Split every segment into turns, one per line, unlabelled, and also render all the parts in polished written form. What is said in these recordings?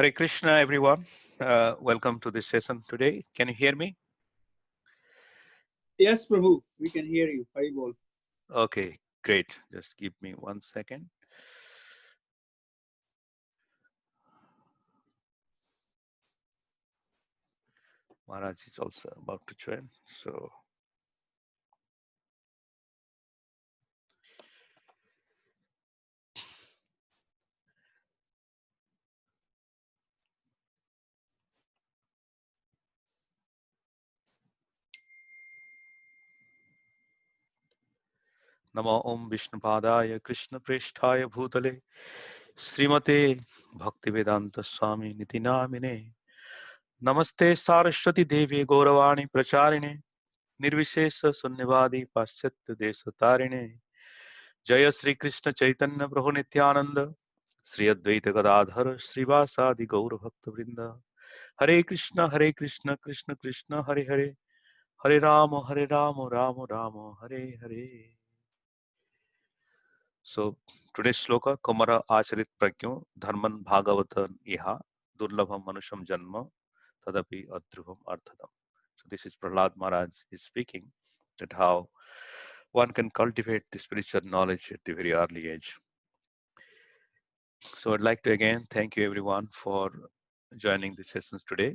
Hare Krishna, everyone. Welcome to this session today. Can you hear me?
Yes, Prabhu, we can hear you. Hari Bol.
Okay, great. Just give me 1 second. Maharaj is also about to join. So, Namo Om Vishnupadaya Krishna Presthaya Bhutale Srimate Bhaktivedanta Swami Niti Namine Namaste Saraswati Devi Gauravani Pracharine Nirvishesha Sunyavadi Paschatya Desatarine Jaya Sri Krishna Chaitanya Prabhu Nityananda Sri Advaita Gadadhar Srivasadi Gaura Bhakta Vrinda Hare Krishna Krishna Krishna Hare Hare Hare Rama Rama Rama Hare Hare. So today's sloka Kamara Acharit Pragyo Dharman Bhagavatan Iha Durlabham Manusham Janma Tadapi Adhrubham Arthadam. So this is Prahlad Maharaj is speaking that how one can cultivate the spiritual knowledge at the very early age. So I'd like to again thank you everyone for joining the sessions today.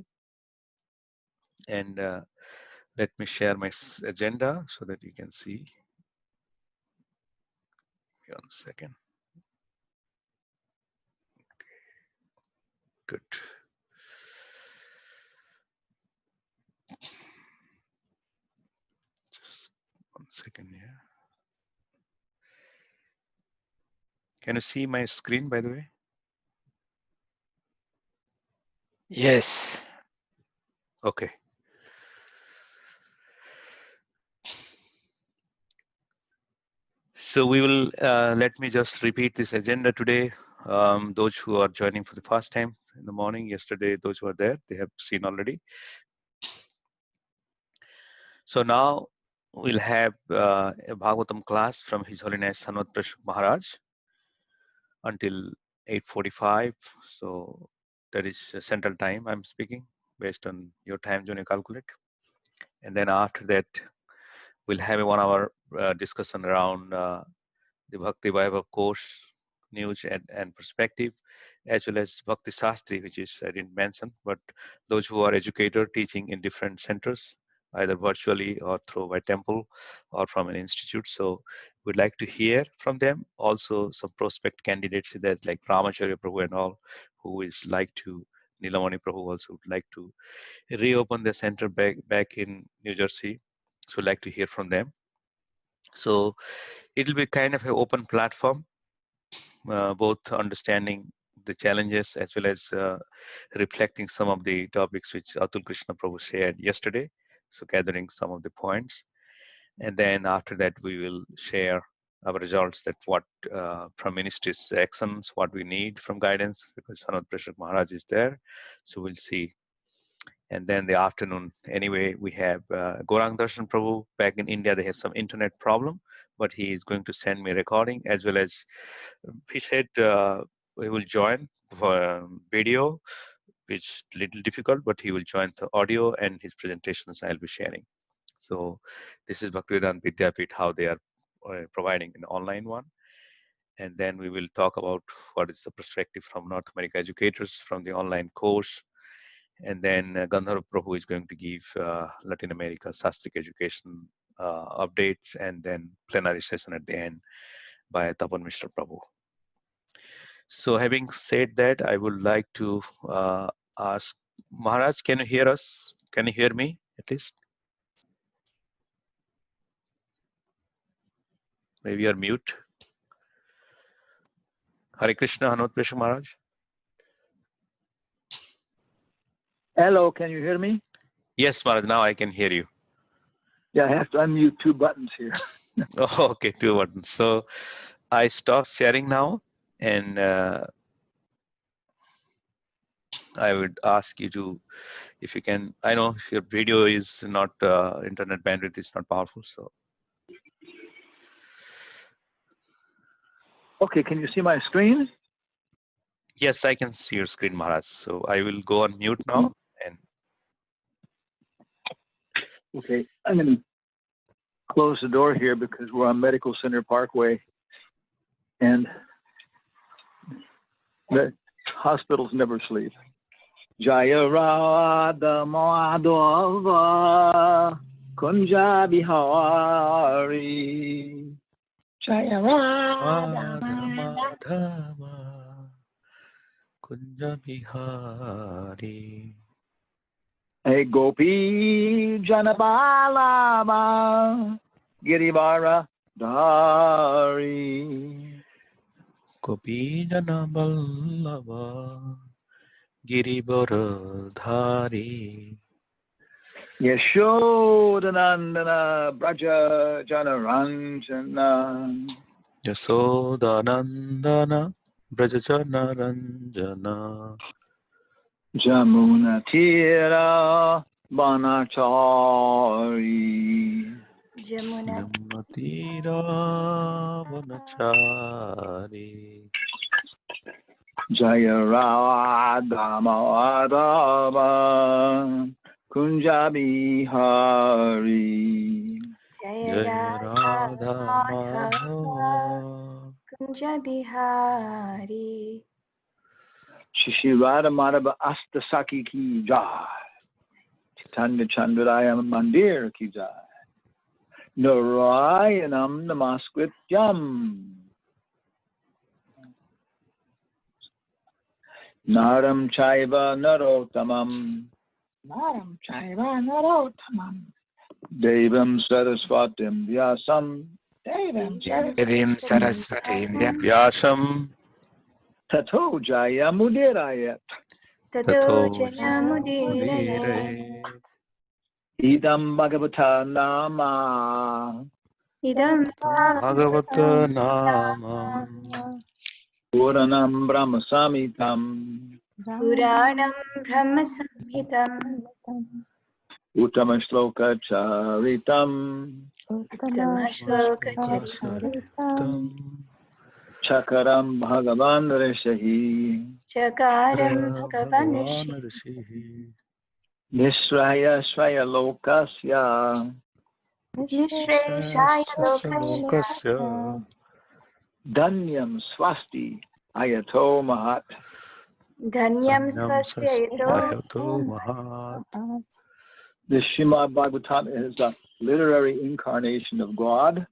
And let me share my agenda so that you can see. 1 second. Good. Just 1 second here. Can you see my screen, by the way?
Yes.
Okay. So we will, let me just repeat this agenda today. Those who are joining for the first time in the morning, yesterday, those who are there, they have seen already. So now we'll have a Bhagavatam class from His Holiness Sanvat Prashad Maharaj until 8:45. So that is central time I'm speaking based on your time zone you calculate. And then after that, we'll have a 1 hour discussion around the Bhakti Vaibhav course, news and perspective, as well as Bhakti Shastri, which is I didn't mention, but those who are educator teaching in different centers, either virtually or through by temple or from an institute. So we'd like to hear from them. Also some prospect candidates that like Ramacharya Prabhu and all, who is like to, Nilamani Prabhu also would like to reopen the center back in New Jersey. So we'd like to hear from them. So it'll be kind of an open platform, both understanding the challenges as well as reflecting some of the topics which Atul Krishna Prabhu shared yesterday. So gathering some of the points. And then after that, we will share our results that what from ministry's actions, what we need from guidance, because Sanat Prashad Maharaj is there. So we'll see. And then the afternoon, anyway, we have Gaurang Darshan Prabhu back in India. They have some internet problem, but he is going to send me a recording, as well as he said he will join for video, which little difficult, but he will join the audio and his presentations I'll be sharing. So this is Bhaktivedanta Vidyapith, how they are providing an online one. And then we will talk about what is the perspective from North America educators from the online course. And then Gandharv Prabhu is going to give Latin America Sastric education updates, and then plenary session at the end by Tapan Mishra Prabhu. So having said that, I would like to ask Maharaj, can you hear us? Can you hear me at least? Maybe you're mute. Hare Krishna, Hanut Prashad Maharaj.
Hello, can you hear me?
Yes, Maharaj, now I can hear you.
Yeah, I have to unmute 2 buttons here.
Oh, okay, 2 buttons. So I stopped sharing now, and I would ask you to, if you can, I know if your video is not, internet bandwidth is not powerful, so.
Okay, can you see my screen?
Yes, I can see your screen, Maharaj. So I will go on mute now. And
Okay, I'm going to close the door here because we're on Medical Center Parkway, and the hospitals never sleep. Jaya Radha Madhava Kunja Bihari. Jaya Radha
Madhava Kunja Bihari.
Hey Gopi Janabalama Girivara Dhari.
Gopi Jana Vallabha Girivara Dhari.
Yashodanandana Braja Janaranjana
Yasodanandana Brajajana Ranjana
Jamuna Tira Banachari.
Namatira Vanachari.
Jaya Radha Madhava Kunjabi Hari.
Jaya Radha Madhava
Kunja Bihari.
Shishi Radha Madhava Astasaki Ki Jai. Chaitanya Chandraya Mandir Ki Jai. Narayanam Namaskrityam Naram Chaiva Narottamam Devam Saraswatim Vyasam
Devim Saraswatim
Vyasam
Tato Jaya Mudirayat
Tato Jayamudiraye.
Idam Bhagavata Nama
Idam
Bhagavata Nama
Puranam Brahma Samitam
Puranam Brahma Samhitam
Uttama Shloka Charitam
Tamashloka
Chakaram Bhagavan Rishahi
Chakaram Bhagavan
Bhagavan Rishihi
Nisraya Shraya Lokasya
Nishresha
Lokasya
Dhanyam Swasti Ayato Mahat.
Dhanyam
Dhanyam
Swasyaito.
Swastayato Mahat.
The Srimad Bhagavatam is a literary incarnation of God.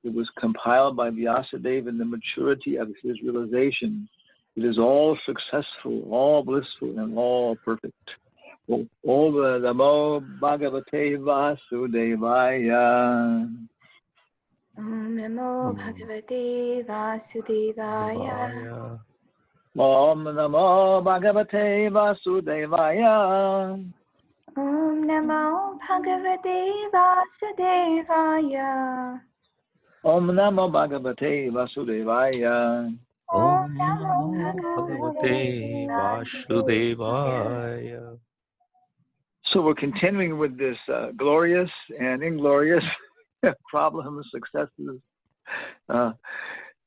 It was compiled by Vyasadeva in the maturity of his realization. It is all successful, all blissful, and all perfect. Om Namo Bhagavate Vasudevaya.
Om Namo Bhagavate Vasudevaya.
Om Namo Bhagavate Vasudevaya.
Om Namo Bhagavate Vasudevaya.
Om Namo Bhagavate Vasudevaya.
Om Namo Bhagavate Vasudevaya.
So we're continuing with this glorious and inglorious problems, successes.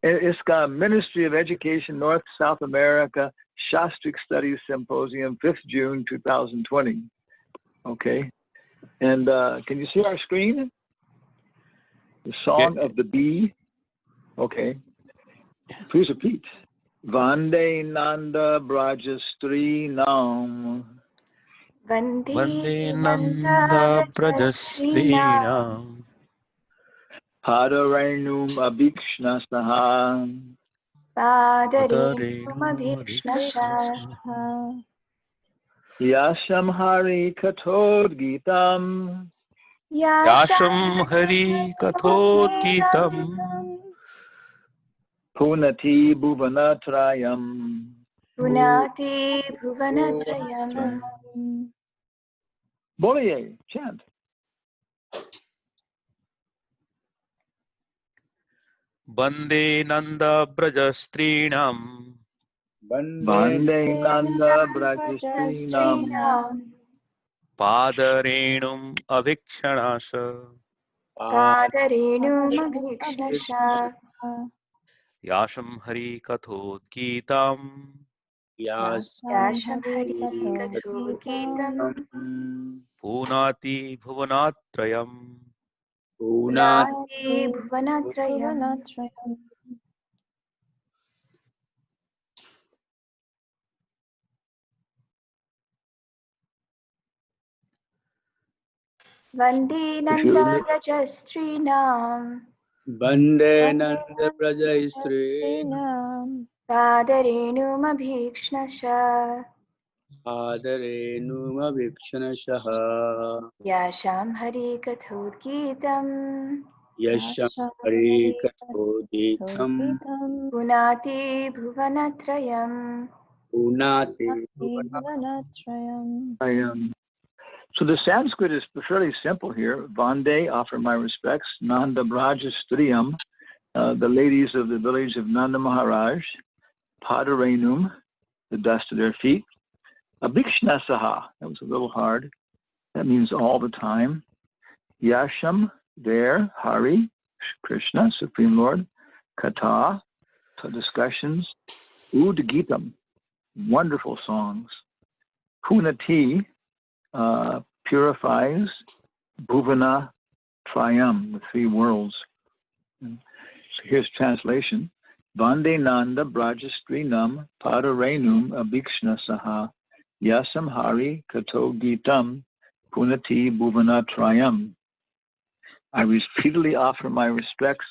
ISKCON Ministry of Education, North South America, Shastric Studies Symposium, 5th June 2020. Okay. And can you see our screen? The Song of the Bee. Okay. Please repeat. Vande Nanda Brajastri Nam.
Vande Nanda Brajastrinam
Padarenum Abhikshnasaha.
Padarenum Abhikshnaha.
Yasham Hari Katod Gitam.
Yasham Hari Kathod Gitam
Punati Bhuvanatrayam.
Punati Bhuvanatrayam.
Boliye, chant.
Vande Nanda Brajastrinam
Vande Nanda Brajastrinam.
Padarenum Avikshanasha
Padarenum Abhikshnaha.
Yasham Hari Kathod Gitam
Yasham Hari Katho Geetam
Punati Bhuvanatrayam.
Punati Bhuvanatrayam. Vande Nanda Brajastrinam
Bande Nanda Prajastri
Padarenu Mabhikshasha
Adarenu Vikshanashaha
Yasham Hari Katho Geetam
Yasham Hari Kathodikam
Punati Bhuvanatrayam.
Punati
So the Sanskrit is fairly simple here. Vande, offer my respects. Nanda Braja Striyam, the ladies of the village of Nanda Maharaj. Padarenum, the dust of their feet. Abhikshnasaha, that was a little hard. That means all the time. Yasham, there. Hari, Krishna, Supreme Lord. Kata, discussions. Udgitam, wonderful songs. Punati, purifies. Bhuvana Trayam, the three worlds. So here's translation. Vande Nanda Brajastrinam Padarenum Abhikshna Saha Yasam Hari Kato Gitam Punati Bhuvana Trayam. I repeatedly offer my respects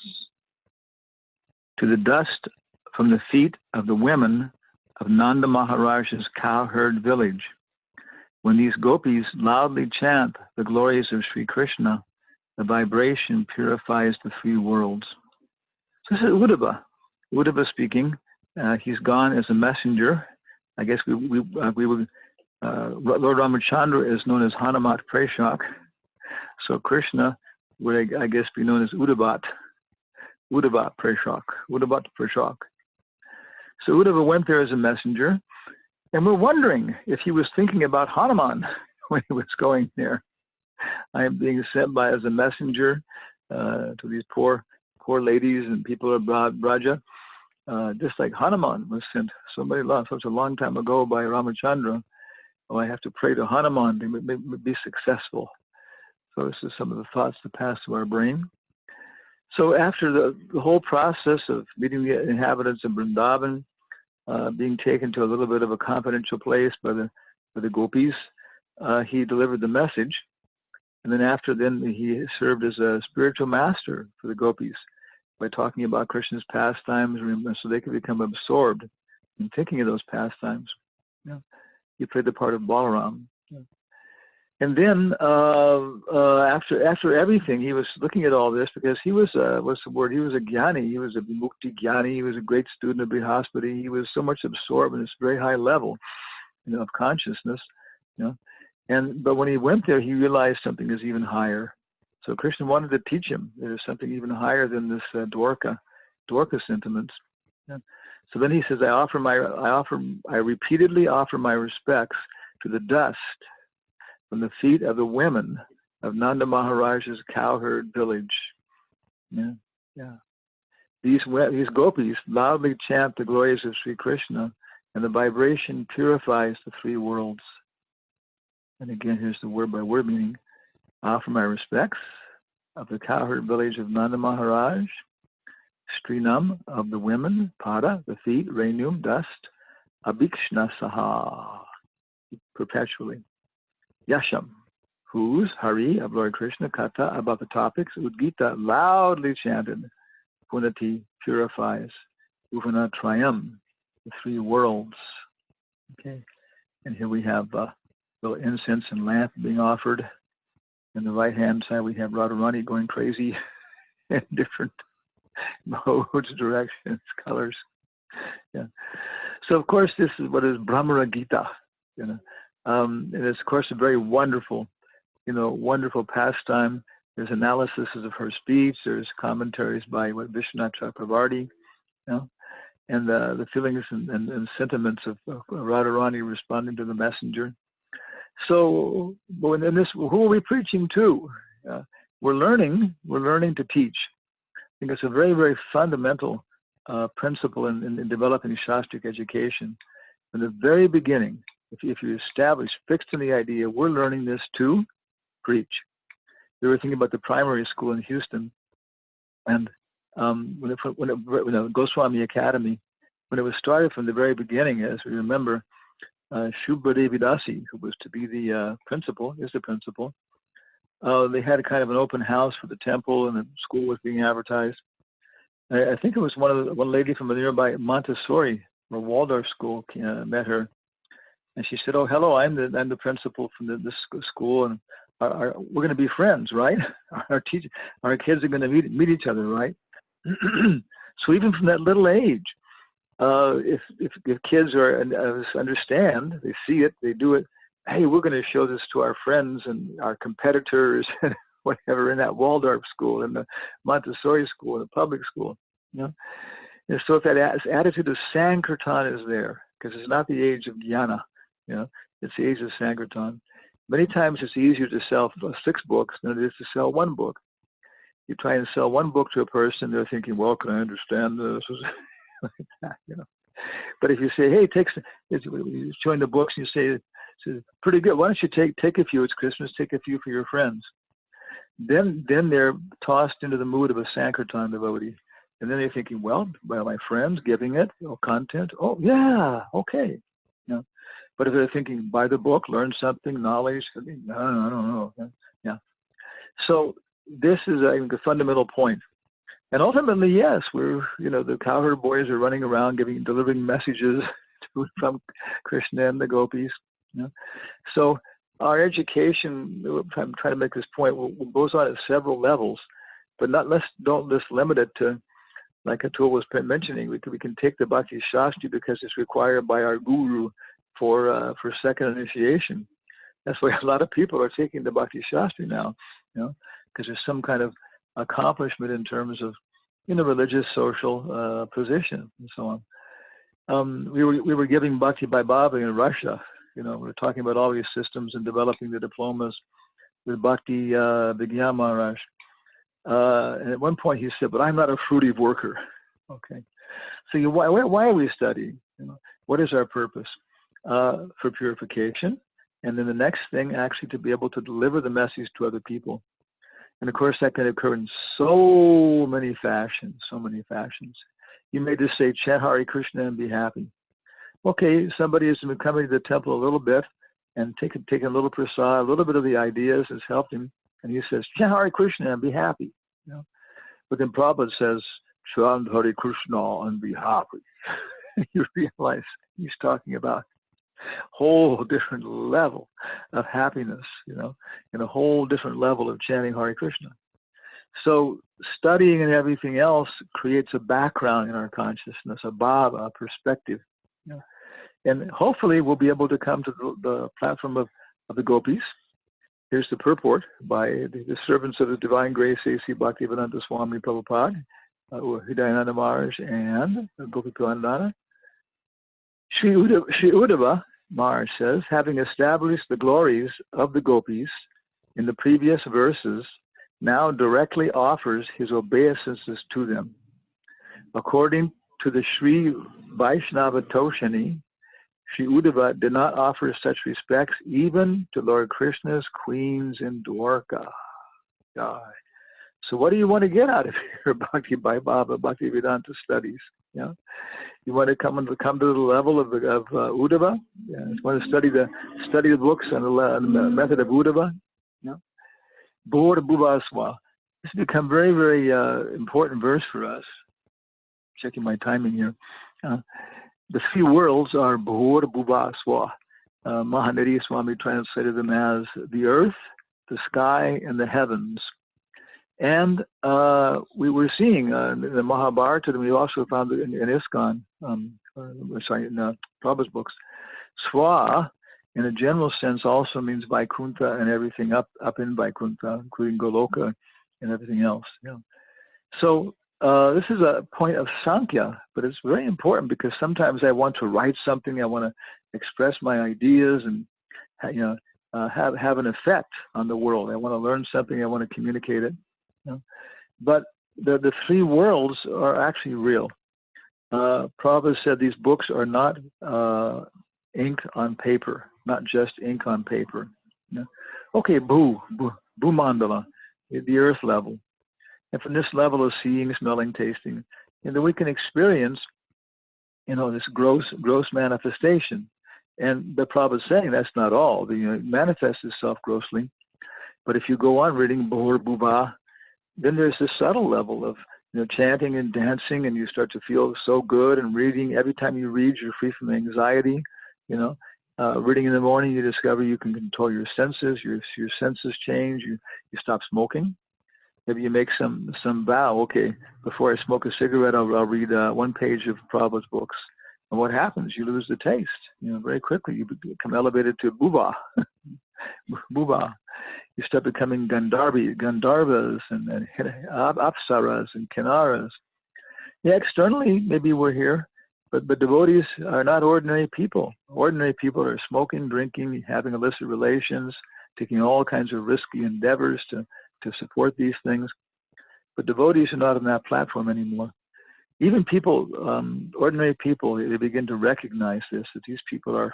to the dust from the feet of the women of Nanda Maharaj's cowherd village. When these gopis loudly chant the glories of Sri Krishna, the vibration purifies the three worlds. So this is Uddhava. Uddhava speaking. He's gone as a messenger. I guess we would. Lord Ramachandra is known as Hanumat Preshak. So Krishna would, I guess, be known as Uddhavat Preshak. Uddhavat Preshak. So Uddhava went there as a messenger. And we're wondering if he was thinking about Hanuman when he was going there. I am being sent by as a messenger to these poor ladies and people of Braja, just like Hanuman was sent such a long time ago by Ramachandra. Oh, I have to pray to Hanuman to be successful. So this is some of the thoughts that pass through our brain. So after the whole process of meeting the inhabitants of Vrindavan, being taken to a little bit of a confidential place by the gopis, he delivered the message. And then he served as a spiritual master for the gopis by talking about Krishna's pastimes so they could become absorbed in thinking of those pastimes. Yeah. He played the part of Balaram. Yeah. And then after everything, he was looking at all this because he was what's the word? He was a jnani. He was a mukti jnani. He was a great student of Brihaspati. He was so much absorbed in this very high level, of consciousness. But when he went there, he realized something is even higher. So Krishna wanted to teach him there's something even higher than this Dwarka sentiments. Yeah. So then he says, I repeatedly offer my respects to the dust from the feet of the women of Nanda Maharaj's cowherd village. Yeah, yeah. These gopis loudly chant the glories of Sri Krishna, and the vibration purifies the three worlds. And again, here's the word by word meaning. Offer my respects of the cowherd village of Nanda Maharaj, Strinam of the women, Pada, the feet, Renum, dust, Abhikshna Saha, perpetually. Yasham, whose, Hari, of Lord Krishna, Kata, about the topics, Udgita, loudly chanted, Punati, purifies, Uvana Trayam, the three worlds. Okay, and here we have little incense and lamp being offered. In the right-hand side, we have Radharani going crazy in different modes, directions, colors. Yeah. So, of course, this is what is Brahmara Gita. And it's, of course, a very wonderful, wonderful pastime. There's analysis of her speech. There's commentaries by Vishwanath Chakravarti, and the feelings and sentiments of Radharani responding to the messenger. So, in this, who are we preaching to? We're learning to teach. I think it's a very, very fundamental principle in developing Shastric education. from the very beginning, if you establish, fixed in the idea, we're learning this to preach. We were thinking about the primary school in Houston, and when the Goswami Academy, when it was started from the very beginning, as we remember, Shubha Devidasi, who was to be the principal, is the principal. They had a kind of an open house for the temple, and the school was being advertised. I think it was one lady from a nearby Montessori or Waldorf school met her, and she said, "Oh, hello, I'm the principal from this school, and we're going to be friends, right? Our kids are going to meet each other, right?" So even from that little age, if kids understand, they see it, they do it. Hey, we're going to show this to our friends and our competitors and whatever in that Waldorf school, in the Montessori school, in the public school, you know. And so if that attitude of Sankirtan is there, because it's not the age of jnana, you know, it's the age of Sankirtan. Many times it's easier to sell 6 books than it is to sell 1 book. You try and sell 1 book to a person, they're thinking, well, can I understand this? Like that, you know. But if you say, hey, you join the books and you say, pretty good, why don't you take a few, it's Christmas, take a few for your friends. Then they're tossed into the mood of a Sankirtan devotee. And then they're thinking, well, by my friends giving it, content, oh yeah, okay. You know. But if they're thinking, buy the book, learn something, knowledge, I don't know. Yeah. So this is a fundamental point. And ultimately, yes, the cowherd boys are running around delivering messages from Krishna and the gopis. You know? So our education, I'm trying to make this point, goes on at several levels, but don't just limit it to, like Atul was mentioning, we can take the Bhakti Shastri because it's required by our guru for second initiation. That's why a lot of people are taking the Bhakti Shastri now, you know, because there's some kind of accomplishment in terms of, religious, social position and so on. We were giving Bhakti by Baba in Russia. We were talking about all these systems and developing the diplomas with Bhakti Vigyan Maharaj. And at one point he said, but I'm not a fruitive worker. Okay. So why are we studying? What is our purpose? For purification. And then the next thing, actually, to be able to deliver the message to other people. And of course, that can occur in so many fashions. You may just say, chant Hare Krishna and be happy. Okay, somebody has been coming to the temple a little bit and taking a little prasad, a little bit of the ideas has helped him. And he says, chant Hare Krishna and be happy. But then Prabhupada says, chant Hare Krishna and be happy. You realize he's talking about whole different level of happiness, and a whole different level of chanting Hare Krishna. So studying and everything else creates a background in our consciousness, a bhava, a perspective. And hopefully we'll be able to come to the platform of the gopis. Here's the purport by the servants of the divine grace, A.C. Bhaktivedanta Swami Prabhupada, Hridayananda Maharaj, and Gopi Purandana. Sri Uddhava Maharaj says, having established the glories of the gopis in the previous verses, now directly offers his obeisances to them. According to the Sri Vaishnava Toshani, Sri Uddhava did not offer such respects even to Lord Krishna's queens in Dwarka. So what do you want to get out of your Bhakti by Baba, Bhakti Vedanta studies? You want to come to the level of Uddhava? You want to study the books and the method of Uddhava? Bhor Bhuvaswa. This has become very, very important verse for us. Checking my timing here. The 3 worlds are Bhor Bhuvaswa. Mahaniri Swami translated them as the earth, the sky, and the heavens. And we were seeing in the Mahabharata, and we also found it in ISKCON, in Prabhupada's books, Swa, in a general sense, also means Vaikuntha and everything up in Vaikuntha, including Goloka and everything else. So this is a point of Sankhya, but it's very important because sometimes I want to write something, I want to express my ideas and have an effect on the world. I want to learn something, I want to communicate it. But the 3 worlds are actually real. Prabhupada said these books are not ink on paper, not just ink on paper. Okay, Bhu Mandala, the earth level. And from this level of seeing, smelling, tasting, then we can experience, this gross manifestation. And the Prabhupada is saying that's not all. It manifests itself grossly. But if you go on reading Bhur Bhuva, then there's this subtle level of chanting and dancing, and you start to feel so good. And reading, every time you read, you're free from anxiety. Reading in the morning, you discover you can control your senses. Your senses change. You stop smoking. Maybe you make some vow. Okay, before I smoke a cigarette, I'll read one page of Prabhupada's books. And what happens? You lose the taste. Very quickly you become elevated to bhuva. Bhuva. You start becoming Gandharvas and Apsaras and Kinnaras. Yeah, externally maybe we're here, but devotees are not ordinary people. Ordinary people are smoking, drinking, having illicit relations, taking all kinds of risky endeavors to support these things. But devotees are not on that platform anymore. Even people, ordinary people, they begin to recognize this, that these people are,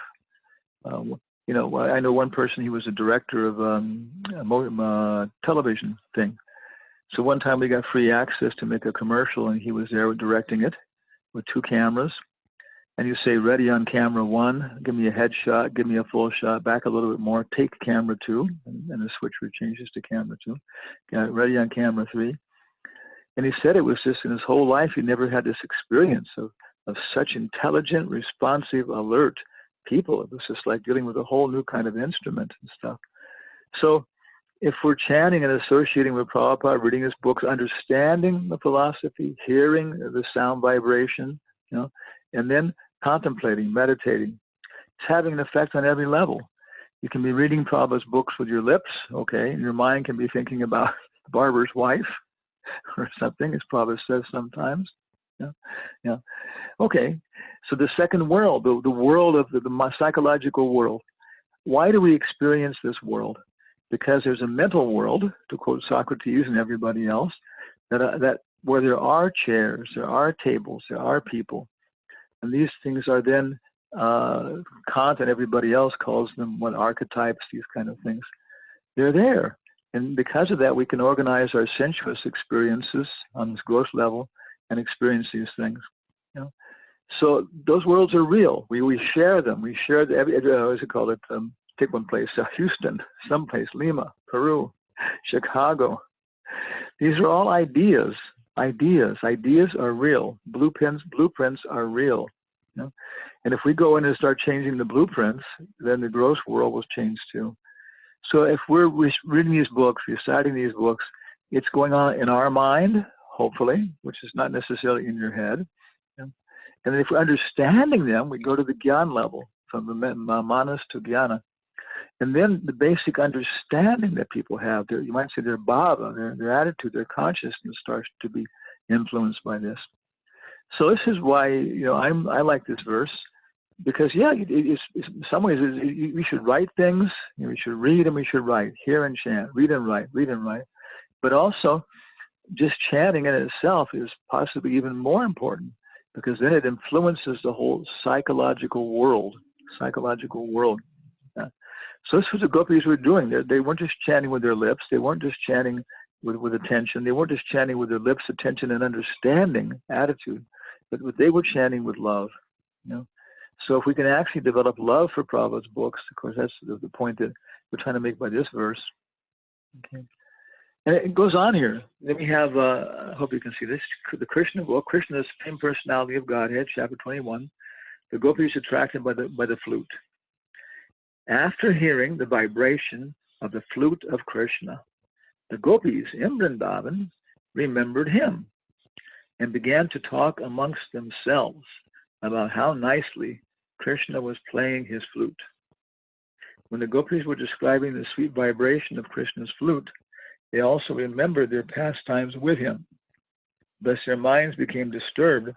I know one person, he was a director of a television thing. So one time we got free access to make a commercial, and he was there directing it with 2 cameras. And you say, ready on camera 1, give me a headshot, give me a full shot, back a little bit more, take camera 2, and the switcher changes to camera 2. Got ready on camera 3. And he said it was just in his whole life, he never had this experience of such intelligent, responsive, alert people. It was just like dealing with a whole new kind of instrument and stuff. So if we're chanting and associating with Prabhupada, reading his books, understanding the philosophy, hearing the sound vibration, and then contemplating, meditating, it's having an effect on every level. You can be reading Prabhupada's books with your lips, okay, and your mind can be thinking about the barber's wife or something, as Prabhupada says sometimes. Yeah. Okay, so the second world, the world of the psychological world. Why do we experience this world? Because there's a mental world, to quote Socrates and everybody else, that where there are chairs, there are tables, there are people. And these things are then, Kant and everybody else calls them archetypes, these kind of things. They're there. And because of that, we can organize our sensuous experiences on this gross level and experience these things. So those worlds are real. We share them. We share what's it called? Take one place, Houston, someplace, Lima, Peru, Chicago. These are all ideas. Ideas are real. Blueprints are real. And if we go in and start changing the blueprints, then the gross world will change too. So if we're reading these books, reciting these books, it's going on in our mind, hopefully, which is not necessarily in your head. And if we're understanding them, we go to the Gyan level, from the manas to Jnana. And then the basic understanding that people have, you might say their bhava, their attitude, their consciousness starts to be influenced by this. So this is why I like this verse, because it's in some ways we should write things, we should read and we should write, hear and chant, read and write. But also, just chanting in itself is possibly even more important, because then it influences the whole psychological world. Yeah. So this was what the gopis were doing. They weren't just chanting with their lips. They weren't just chanting with attention. They weren't just chanting with their lips, attention, and understanding, attitude. But they were chanting with love. So if we can actually develop love for Prabhupada's books, of course, that's the point that we're trying to make by this verse. Okay. And it goes on here. Then we have, I hope you can see this, the Krishna book, Krishna, the Supreme Personality of Godhead, chapter 21. The gopis attracted by the flute. After hearing the vibration of the flute of Krishna, the gopis in Vrindavan remembered him and began to talk amongst themselves about how nicely Krishna was playing his flute. When the gopis were describing the sweet vibration of Krishna's flute, they also remembered their pastimes with him. Thus their minds became disturbed,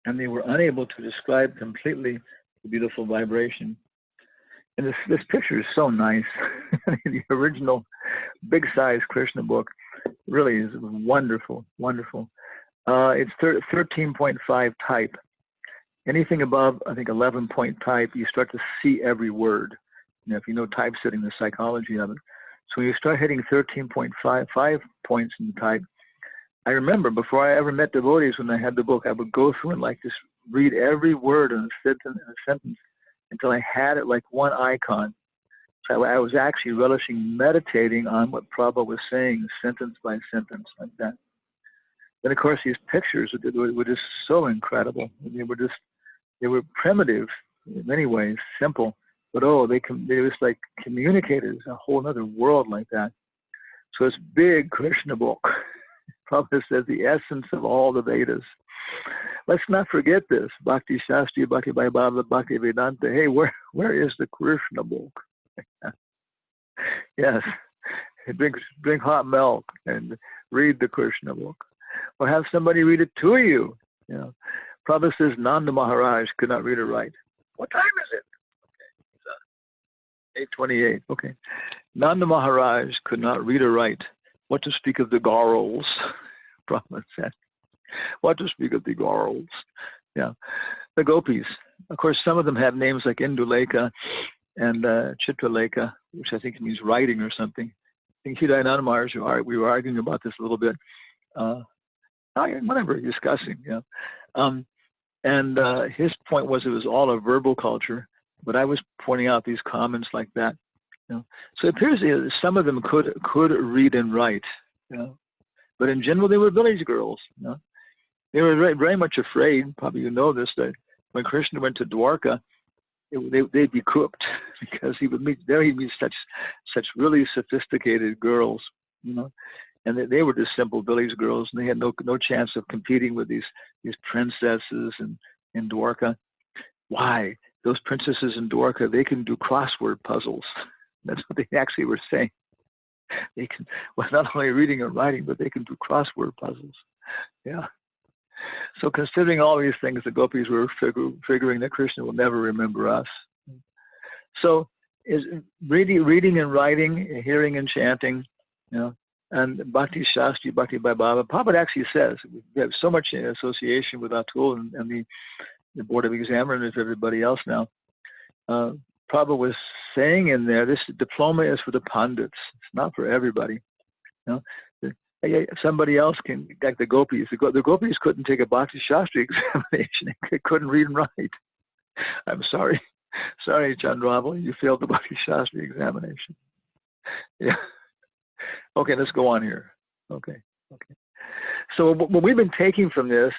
and they were unable to describe completely the beautiful vibration. And this picture is so nice. The original big-size Krishna book really is wonderful, wonderful. It's 13.5 type. anything above, I think, 11-point type, you start to see every word. If you know typesetting, the psychology of it. So when you start hitting 13.5 points in the type, I remember before I ever met devotees, when I had the book, I would go through and like just read every word in a sentence until I had it like one icon. So I was actually relishing meditating on what Prabhupada was saying, sentence by sentence, like that. Then, of course, these pictures were just so incredible. They were primitive in many ways, simple, but they was like communicators, a whole other world like that. So it's big Krishna book. Prabhupada says the essence of all the Vedas. Let's not forget this. Bhakti Shastri, Bhakti Viplava, Bhakti Vedanta. Hey, where is the Krishna book? Yes, drink hot milk and read the Krishna book, or have somebody read it to you. Prabhupada says Nanda Maharaj could not read or write. What time is it? 8:28. Okay, Nanda Maharaj could not read or write. What to speak of the Gaurals? Prabhupada said. What to speak of the Gaurals? Yeah, the gopis. Of course, some of them have names like Indulekha and Chitralekha, which I think means writing or something. I think Hidayat Maharaj, we were arguing about this a little bit. Whatever, discussing. And his point was it was all a verbal culture, but I was pointing out these comments like that. So it appears some of them could read and write. But in general, they were village girls. They were very, very much afraid. Probably you know this, that when Krishna went to Dwarka, they'd be cooked because he would meet such really sophisticated girls, and they were just simple village girls, and they had no chance of competing with these princesses in Dwarka. Why? Those princesses in Dwarka, they can do crossword puzzles. That's what they actually were saying. They can, well, not only reading and writing, but they can do crossword puzzles. Yeah. So considering all these things, the gopis were figuring that Krishna will never remember us. So is reading and writing, hearing and chanting, and Bhakti Shastri, Bhakti Viplava. Prabhupada actually says we have so much association with Atul and the Board of Examiners, everybody else now. Prabhupada was saying in there, this diploma is for the pundits. It's not for everybody. Somebody else can, like the gopis. The gopis couldn't take a Bhakti Shastri examination. They couldn't read and write. I'm sorry. Sorry, Chandraval, you failed the Bhakti Shastri examination. Yeah. Okay, let's go on here. Okay. So what we've been taking from this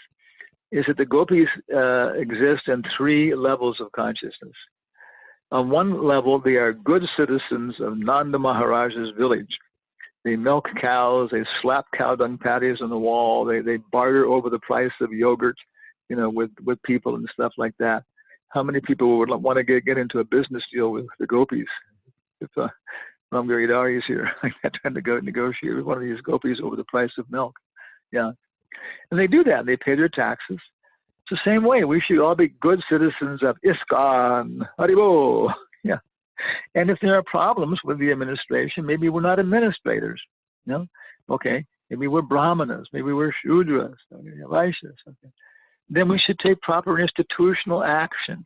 is that the gopis exist in 3 levels of consciousness. On one level, they are good citizens of Nanda Maharaj's village. They milk cows, they slap cow dung patties on the wall, they barter over the price of yogurt, with people and stuff like that. How many people would want to get into a business deal with the gopis? If Ram Giridhari is here, I'm trying to go negotiate with one of these gopis over the price of milk. Yeah. And they do that, they pay their taxes. It's the same way. We should all be good citizens of ISKCON. Haribo. Yeah. And if there are problems with the administration, maybe we're not administrators. Okay. Maybe we're Brahmanas. Maybe we're Shudras. Vaishyas. Okay. Then we should take proper institutional action.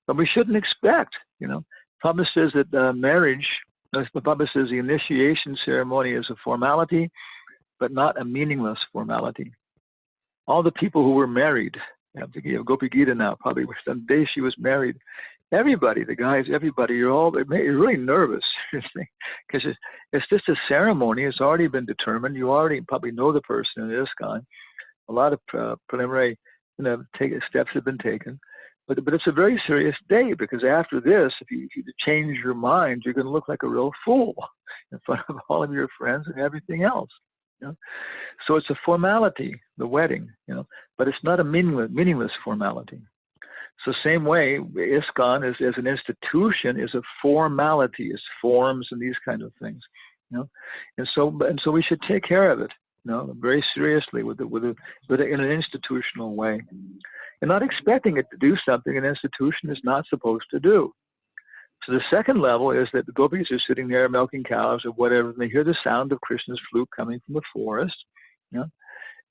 But we shouldn't expect. Prabhupada says that marriage. Prabhupada says the initiation ceremony is a formality, but not a meaningless formality. All the people who were married, I'm thinking of Gopi Gita now, probably the day she was married, everybody, the guys, everybody, you're really nervous, because it's just a ceremony. It's already been determined. You already probably know the person in ISKCON. A lot of preliminary steps have been taken. But it's a very serious day, because after this, if you change your mind, you're going to look like a real fool in front of all of your friends and everything else. So it's a formality, the wedding, but it's not a meaningless formality. So same way, ISKCON as an institution is a formality, it's forms and these kind of things, and so we should take care of it, very seriously in an institutional way, and not expecting it to do something an institution is not supposed to do. So the second level is that the gopis are sitting there milking cows or whatever, and they hear the sound of Krishna's flute coming from the forest, and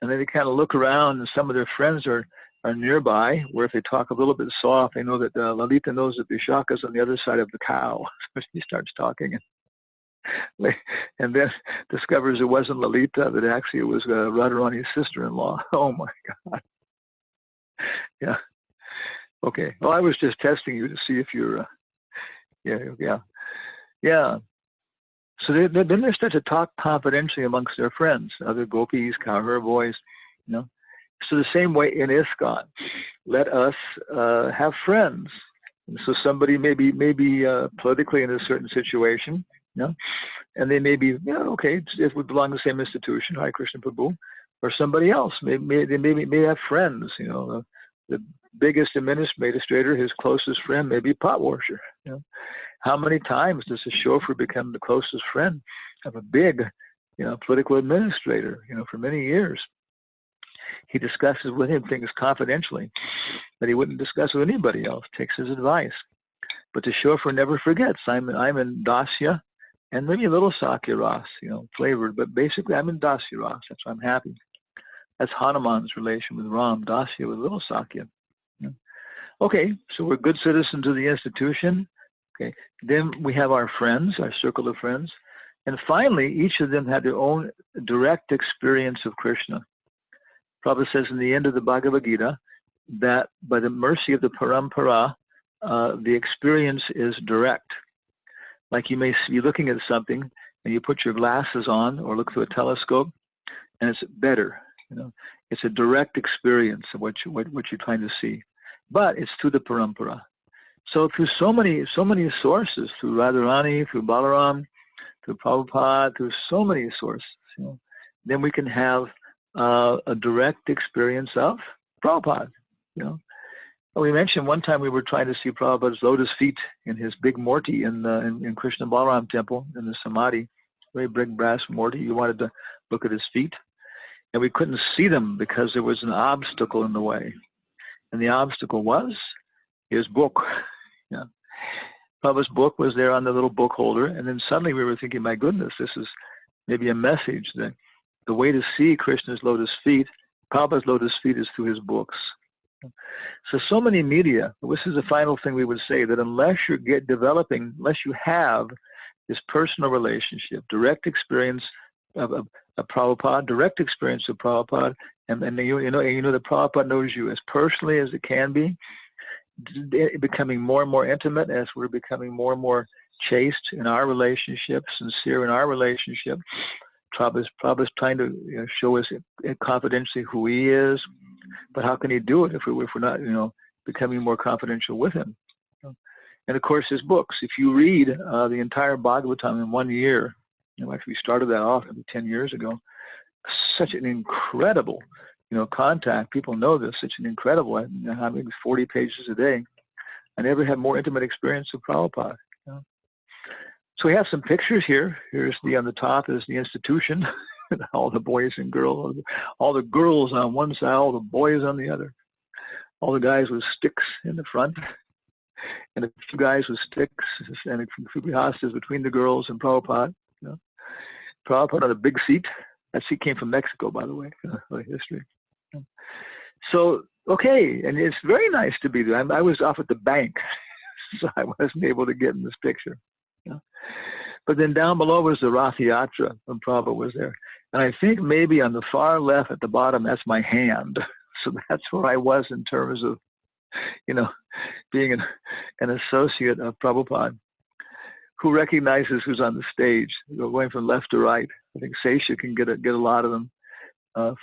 then they kind of look around, and some of their friends are are nearby, where if they talk a little bit soft, they know that Lalita knows that Vishaka's on the other side of the cow. So she starts talking, and then discovers it wasn't Lalita, that actually it was Radharani's sister-in-law. Oh my God. Yeah. Okay. Well, I was just testing you to see if you're, yeah. So then they start to talk confidentially amongst their friends, other gopis, cowherd boys, you know. So the same way in ISKCON, let us have friends. And so somebody may be politically in a certain situation, you know, and they may be, okay, if we belong to the same institution, Hare Krishna Prabhu, or somebody else, they may have friends, you know. The biggest administrator, his closest friend, may be pot washer. You know, how many times does a chauffeur become the closest friend of a big, political administrator? You know, for many years, he discusses with him things confidentially that he wouldn't discuss with anybody else. Takes his advice, but the chauffeur never forgets. I'm in Dasya, and maybe a little Sakya Ras, flavored, but basically I'm in Dasya Ras. That's why I'm happy. That's Hanuman's relation with Ram, Dasya with little Sakya. Okay, so we're good citizens of the institution. Okay, then we have our friends, our circle of friends. And finally, each of them had their own direct experience of Krishna. Prabhupada says in the end of the Bhagavad Gita that by the mercy of the Parampara, the experience is direct. Like you may be looking at something and you put your glasses on or look through a telescope and it's better. It's a direct experience of what you're trying to see, but it's through the parampara. So through so many sources, through Radharani, through Balaram, through Prabhupada, through so many sources, then we can have a direct experience of Prabhupada. We mentioned one time we were trying to see Prabhupada's lotus feet in his big Murti in Krishna Balaram temple in the Samadhi, very big brass Murti. You wanted to look at his feet. And we couldn't see them because there was an obstacle in the way. And the obstacle was his book. Prabhupada's book was there on the little book holder. And then suddenly we were thinking, my goodness, this is maybe a message that the way to see Krishna's lotus feet, Prabhupada's lotus feet, is through his books. So many media, this is the final thing we would say, that unless you unless you have this personal relationship, direct experience of Prabhupada, direct experience of Prabhupada, and that Prabhupada knows you as personally as it can be, becoming more and more intimate as we're becoming more and more chaste in our relationship, sincere in our relationship. Prabhupada's trying to show us confidentially who he is, but how can he do it if we're not becoming more confidential with him? And of course his books. If you read the entire Bhagavatam in 1 year, actually we started that off 10 years ago, such an incredible contact. People know this, such an incredible, I think 40 pages a day. I never had more intimate experience with Prabhupada. So we have some pictures here. Here's on the top is the institution, all the boys and girls, all the girls on one side, all the boys on the other, all the guys with sticks in the front, and a few guys with sticks, and a few grihastas between the girls and Prabhupada. Prabhupada on a big seat. That seat came from Mexico, by the way, for history. So, okay, and it's very nice to be there. I was off at the bank, so I wasn't able to get in this picture. But then down below was the Rath Yatra when Prabhupada was there. And I think maybe on the far left at the bottom, that's my hand. So that's where I was in terms of, being an associate of Prabhupada, who recognizes who's on the stage, going from left to right. I think Sesha can get a lot of them.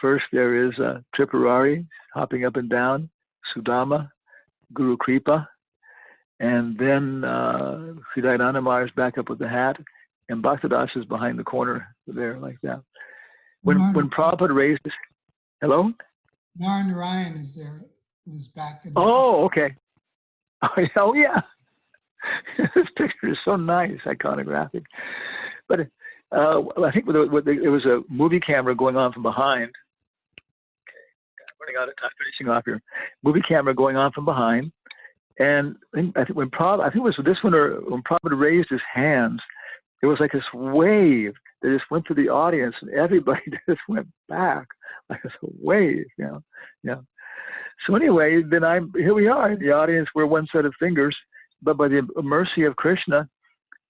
First, there is Tripurari hopping up and down, Sudama, Guru Kripa, and then Hridayanandamar is back up with the hat, and Bhaktadas is behind the corner there like that. When Prabhupada raised his, hello?
Narayan is there, who's back.
Oh, okay. Oh, yeah. This picture is so nice, iconographic. But I think there was a movie camera going on from behind. Running out of time, finishing off here. Movie camera going on from behind. And I think when it was this one, or when Prabhupada raised his hands, it was like this wave that just went through the audience, and everybody just went back like this wave, So anyway, then here we are in the audience. We're one set of fingers, but by the mercy of Krishna,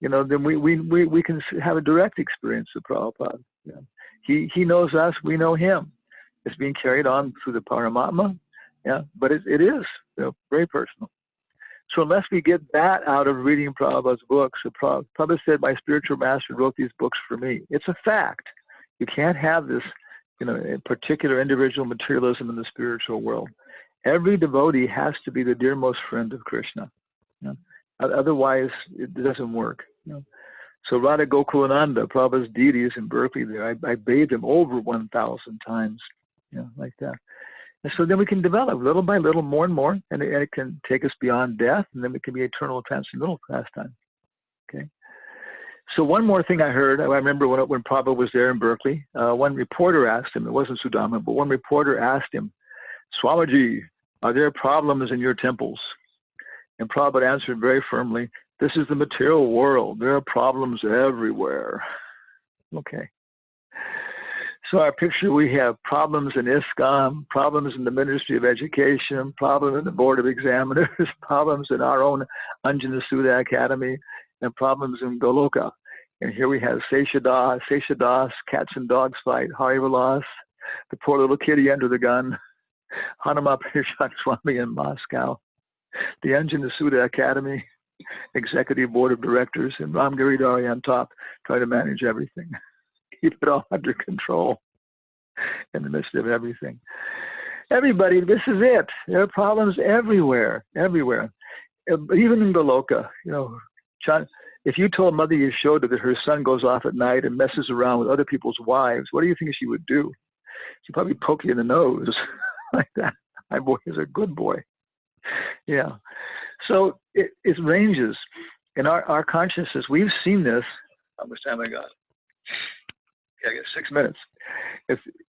then we can have a direct experience of Prabhupada. He knows us, we know him. It's being carried on through the Paramatma, but it is very personal. So unless we get that out of reading Prabhupada's books, Prabhupada said, my spiritual master wrote these books for me. It's a fact. You can't have this, particular individual materialism in the spiritual world. Every devotee has to be the dearmost friend of Krishna. Otherwise, it doesn't work. So Radha Gokulananda, Prabhupada's deities in Berkeley there, I bathed him over 1,000 times, like that. And so then we can develop little by little, more and more, and it can take us beyond death, and then it can be eternal transcendental pastime. Okay. So one more thing I heard, I remember when Prabhupada was there in Berkeley, one reporter asked him, it wasn't Sudama, but one reporter asked him, Swamiji, are there problems in your temples? And Prabhupada answered very firmly, this is the material world. There are problems everywhere. Okay. So our picture, we have problems in ISKCON, problems in the Ministry of Education, problems in the Board of Examiners, problems in our own Anjana Sudha Academy, and problems in Goloka. And here we have Seshadas, cats and dogs fight, Hari Vilas, the poor little kitty under the gun, Hanuma Prashad Swami in Moscow, the Anjana Sudha Academy, Executive Board of Directors, and Ram Giridhari on top, trying to manage everything. Keep it all under control in the midst of everything. Everybody, this is it. There are problems everywhere, everywhere. Even in Goloka, if you told Mother Yashoda that her son goes off at night and messes around with other people's wives, what do you think she would do? She'd probably poke you in the nose like that. My boy is a good boy. Yeah. So it ranges. In our consciousness, we've seen this. How much time I got? I got 6 minutes.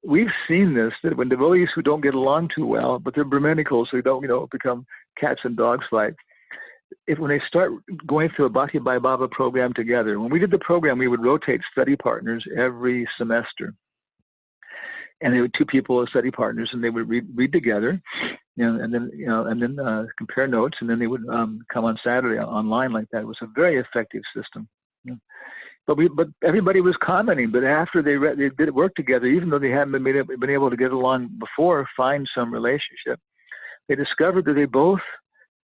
We've seen this, that when devotees who don't get along too well, but they're Brahmanicals, who don't, become cats and dogs fight, when they start going through a Bhakti Bhai Baba program together, when we did the program, we would rotate study partners every semester. And there were 2 people as study partners, and they would read together, and then compare notes, and then they would come on Saturday online like that. It was a very effective system. But everybody was commenting. But after they did work together, even though they hadn't been able to get along before, find some relationship, they discovered that they both,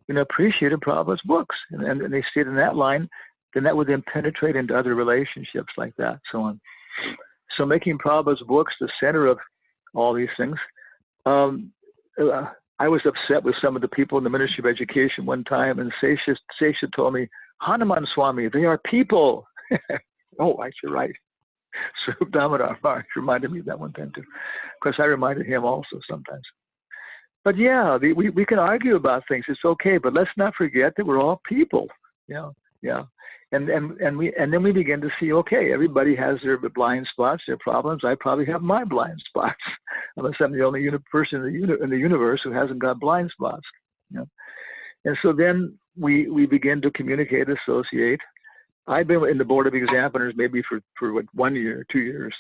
appreciated Prabhupada's books, and they stayed in that line. Then that would then penetrate into other relationships like that, so on. So making Prabhupada's books the center of all these things. I was upset with some of the people in the Ministry of Education one time, and Sesha told me, Hanuman Swami, they are people. Oh, you're right. So Damodar Maharaj reminded me of that one time too. Of course, I reminded him also sometimes. But yeah, we can argue about things. It's okay, but let's not forget that we're all people. Yeah. And then we begin to see, okay, everybody has their blind spots, their problems. I probably have my blind spots, unless I'm the only person in the universe who hasn't got blind spots. And so then we begin to communicate, associate. I've been in the Board of Examiners maybe for what, 1 year, 2 years,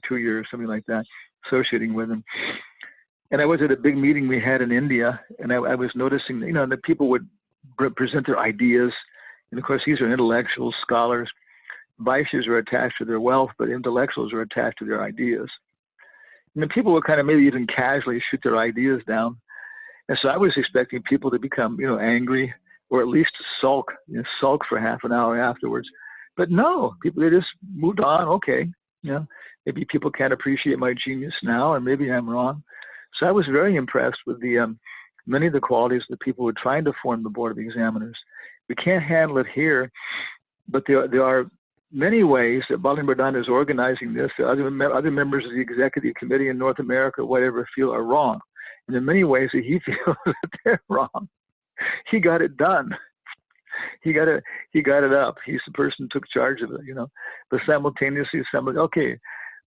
2 years, something like that, associating with them. And I was at a big meeting we had in India, and I was noticing, that people would present their ideas. And of course, these are intellectuals, scholars. Vaishyas are attached to their wealth, but intellectuals are attached to their ideas. And then people would kind of maybe even casually shoot their ideas down. And so I was expecting people to become, angry, or at least sulk for half an hour afterwards. But no, they just moved on. Okay, maybe people can't appreciate my genius now, and maybe I'm wrong. So I was very impressed with the many of the qualities of the people who were trying to form the Board of Examiners. We can't handle it here, but there are many ways that Balaram Bardhan is organizing this. Other members of the executive committee in North America, whatever, feel are wrong. And in many ways that he feels that they're wrong. He got it done. He got it up. He's the person who took charge of it, But simultaneously, okay,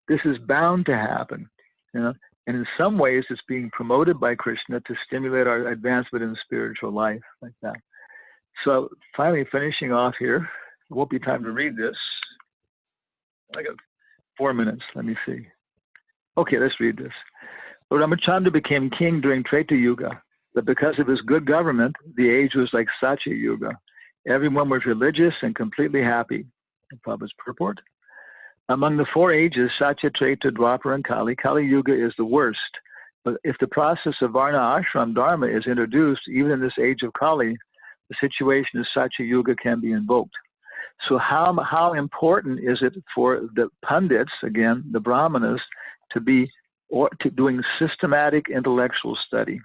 this is bound to happen, And in some ways, it's being promoted by Krishna to stimulate our advancement in spiritual life, like that. So finally, finishing off here, it won't be time to read this. I got 4 minutes. Let me see. Okay, let's read this. Lord Ramachandra became king during Treta Yuga, but because of his good government, the age was like Satya Yuga. Everyone was religious and completely happy. Prabhupada's purport. Among the four ages, Satya, Treta, Dwapara, and Kali, Kali Yuga is the worst. But if the process of Varna Ashram Dharma is introduced, even in this age of Kali, the situation of Satya Yuga can be invoked. So how important is it for the Pandits, again, the Brahmanas, to be doing systematic intellectual study?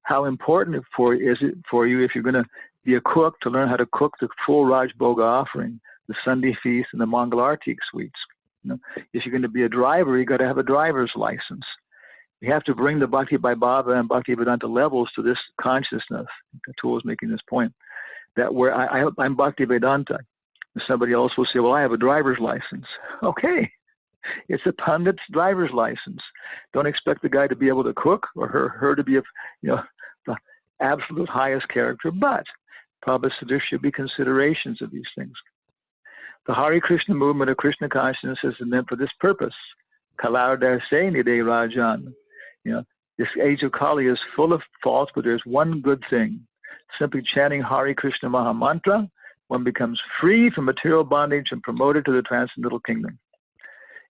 How important is it for you if you're going to be a cook to learn how to cook the full Raj Bhoga offering, the Sunday feast, and the Mangalartik sweets? You know, if you're going to be a driver, you got to have a driver's license. You have to bring the Bhakti Vaibhava and Bhakti Vedanta levels to this consciousness. Atul is making this point, that where I'm Bhakti Vedanta, and somebody else will say, well, I have a driver's license. Okay, it's a Pandit's driver's license. Don't expect the guy to be able to cook or her to be the absolute highest character, but Prabhupada said there should be considerations of these things. The Hare Krishna movement of Krishna consciousness is meant for this purpose. Kalar Darse Nide Rajan. This age of Kali is full of faults, but there's one good thing. Simply chanting Hare Krishna Maha Mantra, one becomes free from material bondage and promoted to the transcendental kingdom.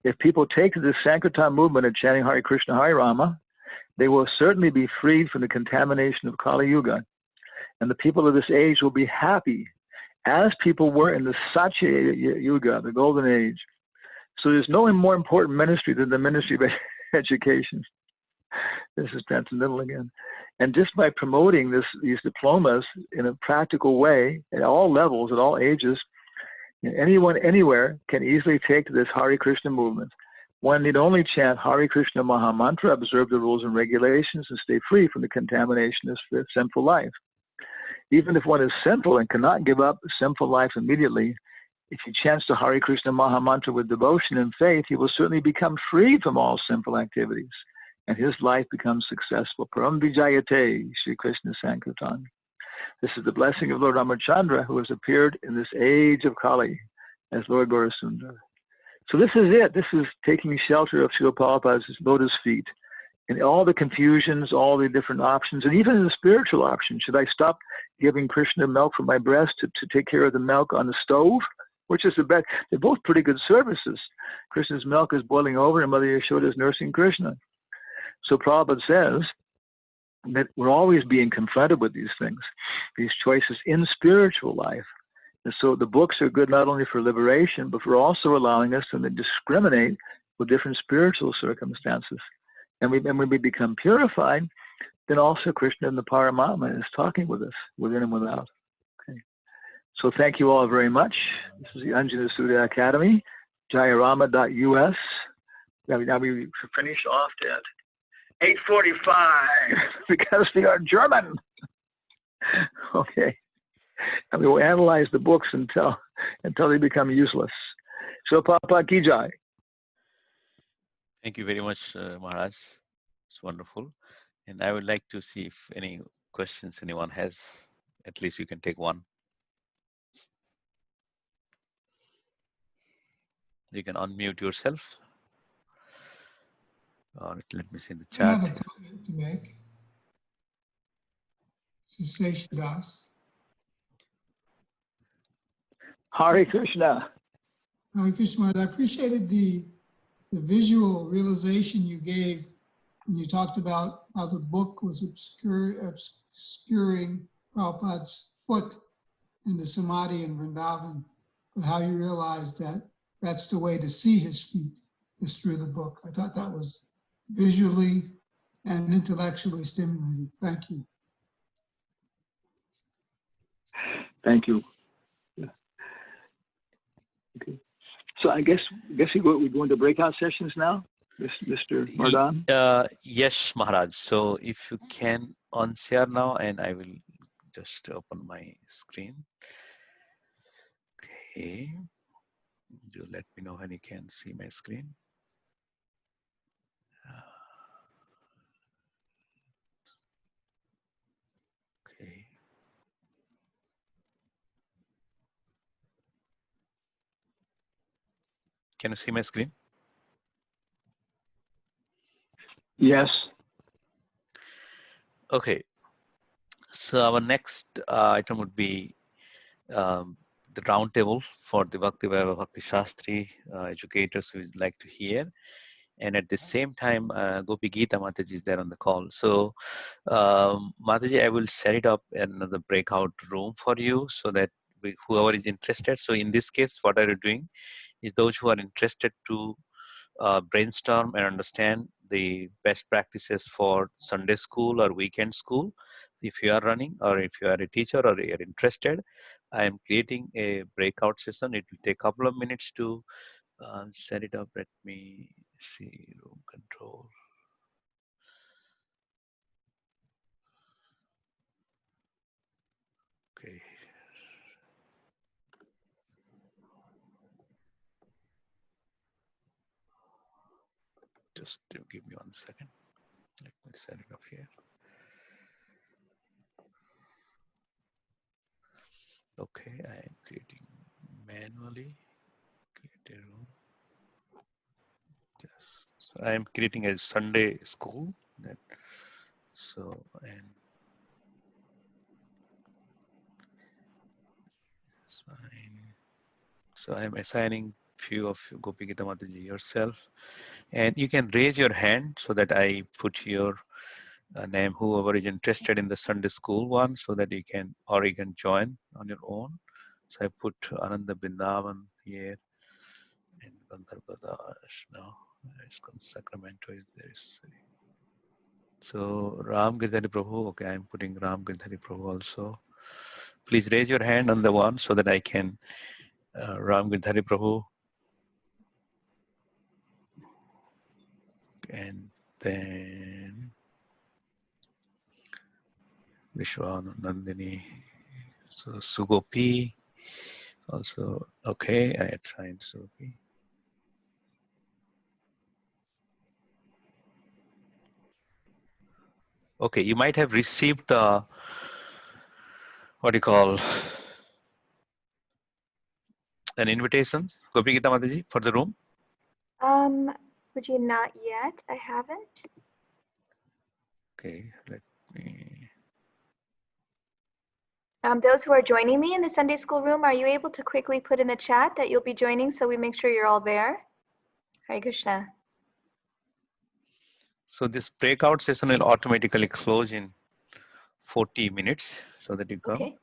If people take to this Sankirtan movement of chanting Hare Krishna Hare Rama, they will certainly be freed from the contamination of Kali Yuga. And the people of this age will be happy, as people were in the Satya Yuga, the golden age. So there's no more important ministry than the ministry of education. This is transcendental again. And just by promoting these diplomas in a practical way at all levels, at all ages, anyone, anywhere can easily take to this Hare Krishna movement. One need only chant Hare Krishna Maha Mantra, observe the rules and regulations, and stay free from the contamination of sinful life. Even if one is sinful and cannot give up sinful life immediately, if he chants the Hare Krishna Maha Mantra with devotion and faith, he will certainly become freed from all sinful activities, and his life becomes successful. Param Vijayate, Sri Krishna Sankirtan. This is the blessing of Lord Ramachandra, who has appeared in this age of Kali as Lord Gaurasundar. So this is it. This is taking shelter of Srila Prabhupada's lotus feet. In all the confusions, all the different options, and even in the spiritual options. Should I stop giving Krishna milk from my breast to take care of the milk on the stove? Which is the best? They're both pretty good services. Krishna's milk is boiling over and Mother Yashoda is nursing Krishna. So Prabhupada says that we're always being confronted with these things, these choices in spiritual life. And so the books are good not only for liberation, but for also allowing us to discriminate with different spiritual circumstances. And when we become purified, then also Krishna and the Paramatma is talking with us, within and without. Okay. So thank you all very much. This is the Anjana Sudha Academy, jayarama.us. Now we finish off at 8:45 because they are German. Okay. And we will analyze the books until they become useless. So Papa Ki Jai.
Thank you very much, Maharaj. It's wonderful. And I would like to see if any questions anyone has. At least you can take one. You can unmute yourself. Or let me see in the
I have
chat.
a comment to make. This is Sesha Das.
Hare Krishna.
Hare Krishna, I appreciated the visual realization you gave when you talked about how the book was obscuring Prabhupada's foot in the Samadhi in Vrindavan, but how you realized that that's the way to see his feet is through the book. I thought that was visually and intellectually stimulating. Thank you.
Thank you. Yeah. Okay. So I guess we go into breakout sessions now, Mr. Mardhan.
Yes, Maharaj. So if you can unshare now, and I will just open my screen. Okay. You let me know when you can see my screen. Okay. Can you see my screen?
Yes.
Okay, so our next item would be the roundtable for the Bhakti Vaibhava Bhakti Shastri educators who would like to hear. And at the same time, Gopi Geeta Mataji is there on the call. So, Mataji, I will set it up in another breakout room for you so that whoever is interested. So, in this case, what are you doing is those who are interested to brainstorm and understand the best practices for Sunday school or weekend school. If you are running or if you are a teacher or you are interested, I am creating a breakout session. It will take a couple of minutes to set it up. Let me see, room control. Okay. Just give me 1 second. Let me set it up here. Okay, I am creating manually. Create a room. Yes, so I am creating a Sunday school. So, and assign. So I am assigning few of you, Gopi Gita Mataji yourself, and you can raise your hand so that I put your name, whoever is interested in the Sunday school one, so that you can, or you can join on your own. So I put Ananda Bindavan here, and Gandharvadash now. ISKCON Sacramento is there. So Ram Girdhari Prabhu, okay, I'm putting Ram Girdhari Prabhu also. Please raise your hand on the one so that I can, Ram Girdhari Prabhu, and then Vishwanandini. So Sugopi also, okay, I had signed Sugopi. Okay, you might have received the, what do you call, an invitation, Gopi Gita Mataji, for the room?
Puji, not yet. I haven't.
Okay, let me.
Those who are joining me in the Sunday school room, are you able to quickly put in the chat that you'll be joining so we make sure you're all there? Hare Krishna.
So this breakout session will automatically close in 40 minutes so that you come,
Okay.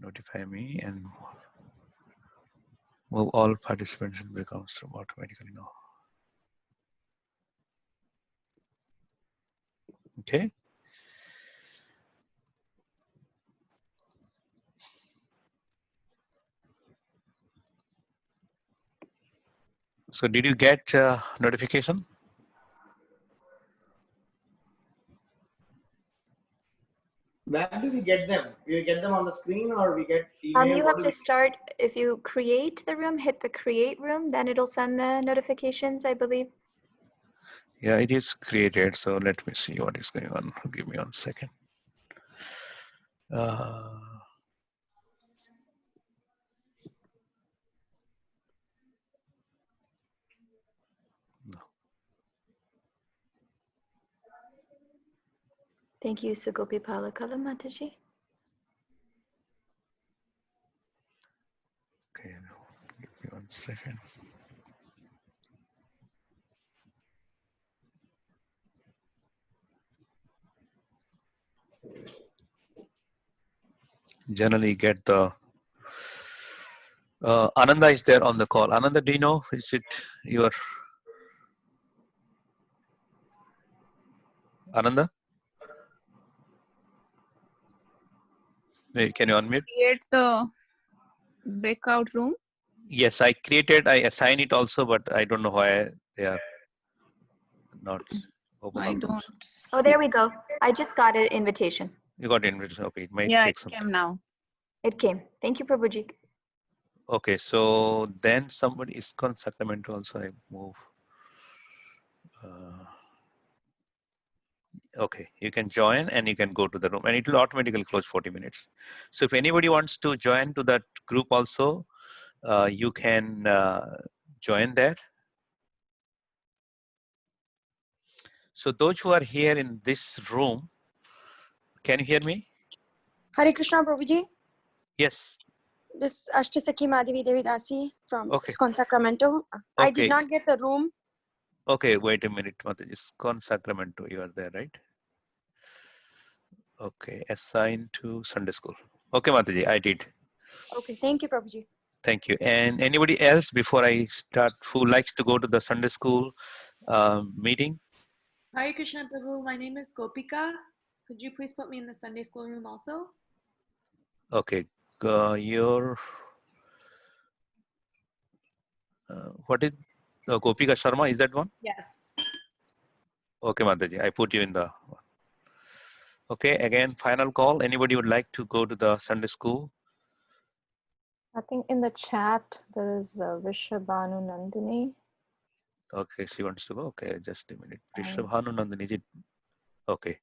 notify me, and move all participants in breakouts room automatically now. Okay. So did you get notification?
Where do we get them? We get them on the screen or we get email?
You have to start, if you create the room, hit the create room, then it'll send the notifications, I believe.
Yeah, it is created. So let me see what is going on. Give me 1 second. No.
Thank you, Sugopi Palakala Mataji.
Okay, give me 1 second. Generally get the Ananda is there on the call. Ananda, do you know, is it your Ananda? Hey, can you unmute?
Create the breakout room.
Yes, I assign it also, but I don't know why they are not open.
I don't.
Oh, there we go. I just got an invitation.
You got invitation. Okay, it might
Yeah,
take
it
some
came
time.
now.
It came. Thank you, Prabhuji.
Okay, so then somebody ISKCON Sacramento also I move. Okay, you can join and you can go to the room and it will automatically close 40 minutes. So if anybody wants to join to that group also, you can join there. So those who are here in this room, Can you hear me?
Hare Krishna, Prabhuji.
Yes.
This is Ashtasakhi Madhavi Devi Dasi from
Okay.
ISKCON Sacramento. I did
Okay.
not get the room.
Okay, wait a minute, Mataji. ISKCON Sacramento, you are there, right? Okay, assigned to Sunday school. Okay, Mataji, I did.
Okay, thank you, Prabhuji.
Thank you. And anybody else before I start who likes to go to the Sunday school meeting?
Hare Krishna Prabhu, my name is Gopika. Could you please put me in the Sunday school room also?
Okay, your what is Gopika Sharma? Is that one?
Yes.
Okay, Mataji, I put you in the. Okay, again, final call. Anybody would like to go to the Sunday school?
I think in the chat there is Vishabhanu Nandini.
Okay, she wants to go. Okay, just a minute. Vishabhanu Nandini. Is it? Okay.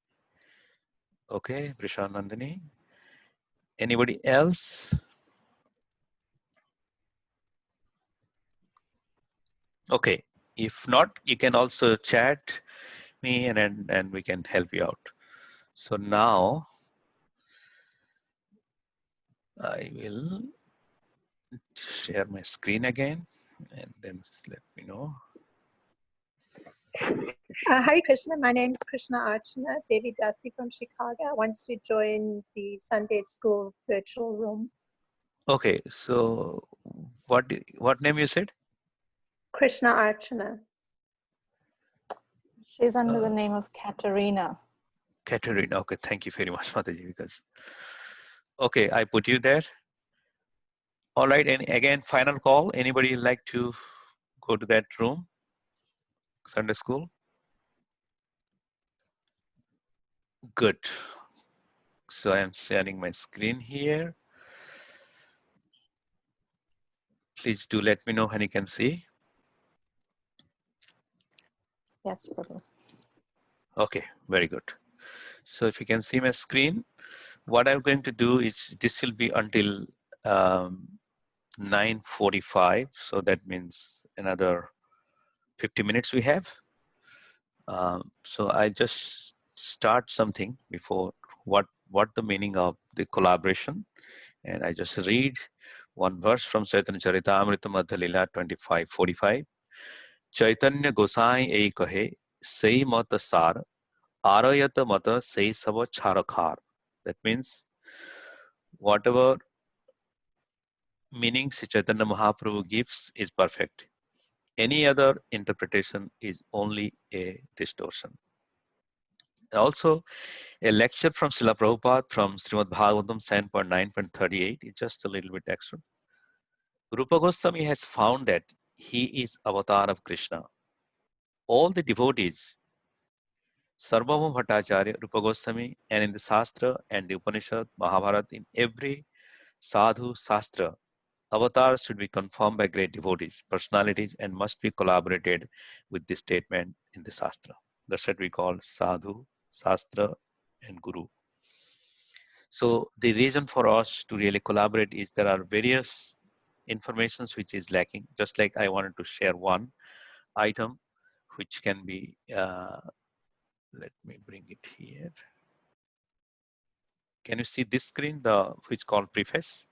Okay, Vishabhanu Nandini. Anybody else? Okay. If not, you can also chat me and we can help you out. So now I will share my screen again and then let me know.
Hare Krishna, my name is Krishna Archana, Devi Dasi from Chicago. I want to join the Sunday school virtual room.
Okay, so what name you said?
Krishna Archana.
She's under the name of Katerina.
Katerina. Okay, thank you very much, Mataji. Because okay, I put you there. All right, and again, final call. Anybody like to go to that room? Sunday school? Good. So I am sharing my screen here. Please do let me know when you can see.
Yes, Prabhu.
Okay, very good. So if you can see my screen, what I'm going to do is this will be until 9:45. So that means another 50 minutes we have. So I just start something before what the meaning of the collaboration, and I just read one verse from Chaitanya Charitamrita Madhya Lila 25:45. Chaitanya Gosai ei kahe sei mata sar arayata mata sei sava charakhar. That means whatever meaning Sri Chaitanya Mahaprabhu gives is perfect. Any other interpretation is only a distortion. Also, a lecture from Srila Prabhupada from Srimad Bhagavatam 7.9.38 is just a little bit extra. Rupa Goswami has found that he is avatar of Krishna. All the devotees, Sarvabhauma Bhattacharya, Rupa Goswami, and in the Shastra and the Upanishad, Mahabharata, in every sadhu Shastra, avatars should be confirmed by great devotees, personalities, and must be collaborated with this statement in the Shastra. That's what we call sadhu, Shastra, and Guru. So the reason for us to really collaborate is there are various informations which is lacking. Just like I wanted to share one item which can be, let me bring it here. Can you see this screen, the which called preface?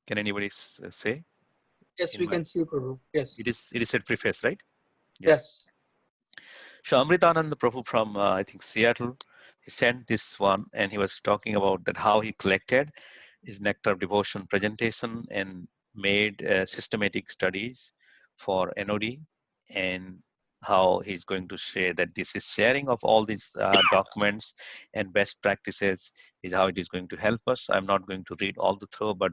Can anybody say?
Yes, we can see, Prabhu. Yes.
It is a preface, right?
Yeah. Yes.
So Amritananda Prabhu from I think Seattle, he sent this one and he was talking about that how he collected his Nectar of Devotion presentation and made systematic studies for NOD, and how he's going to share that this is sharing of all these documents and best practices is how it is going to help us. I'm not going to read all the through, but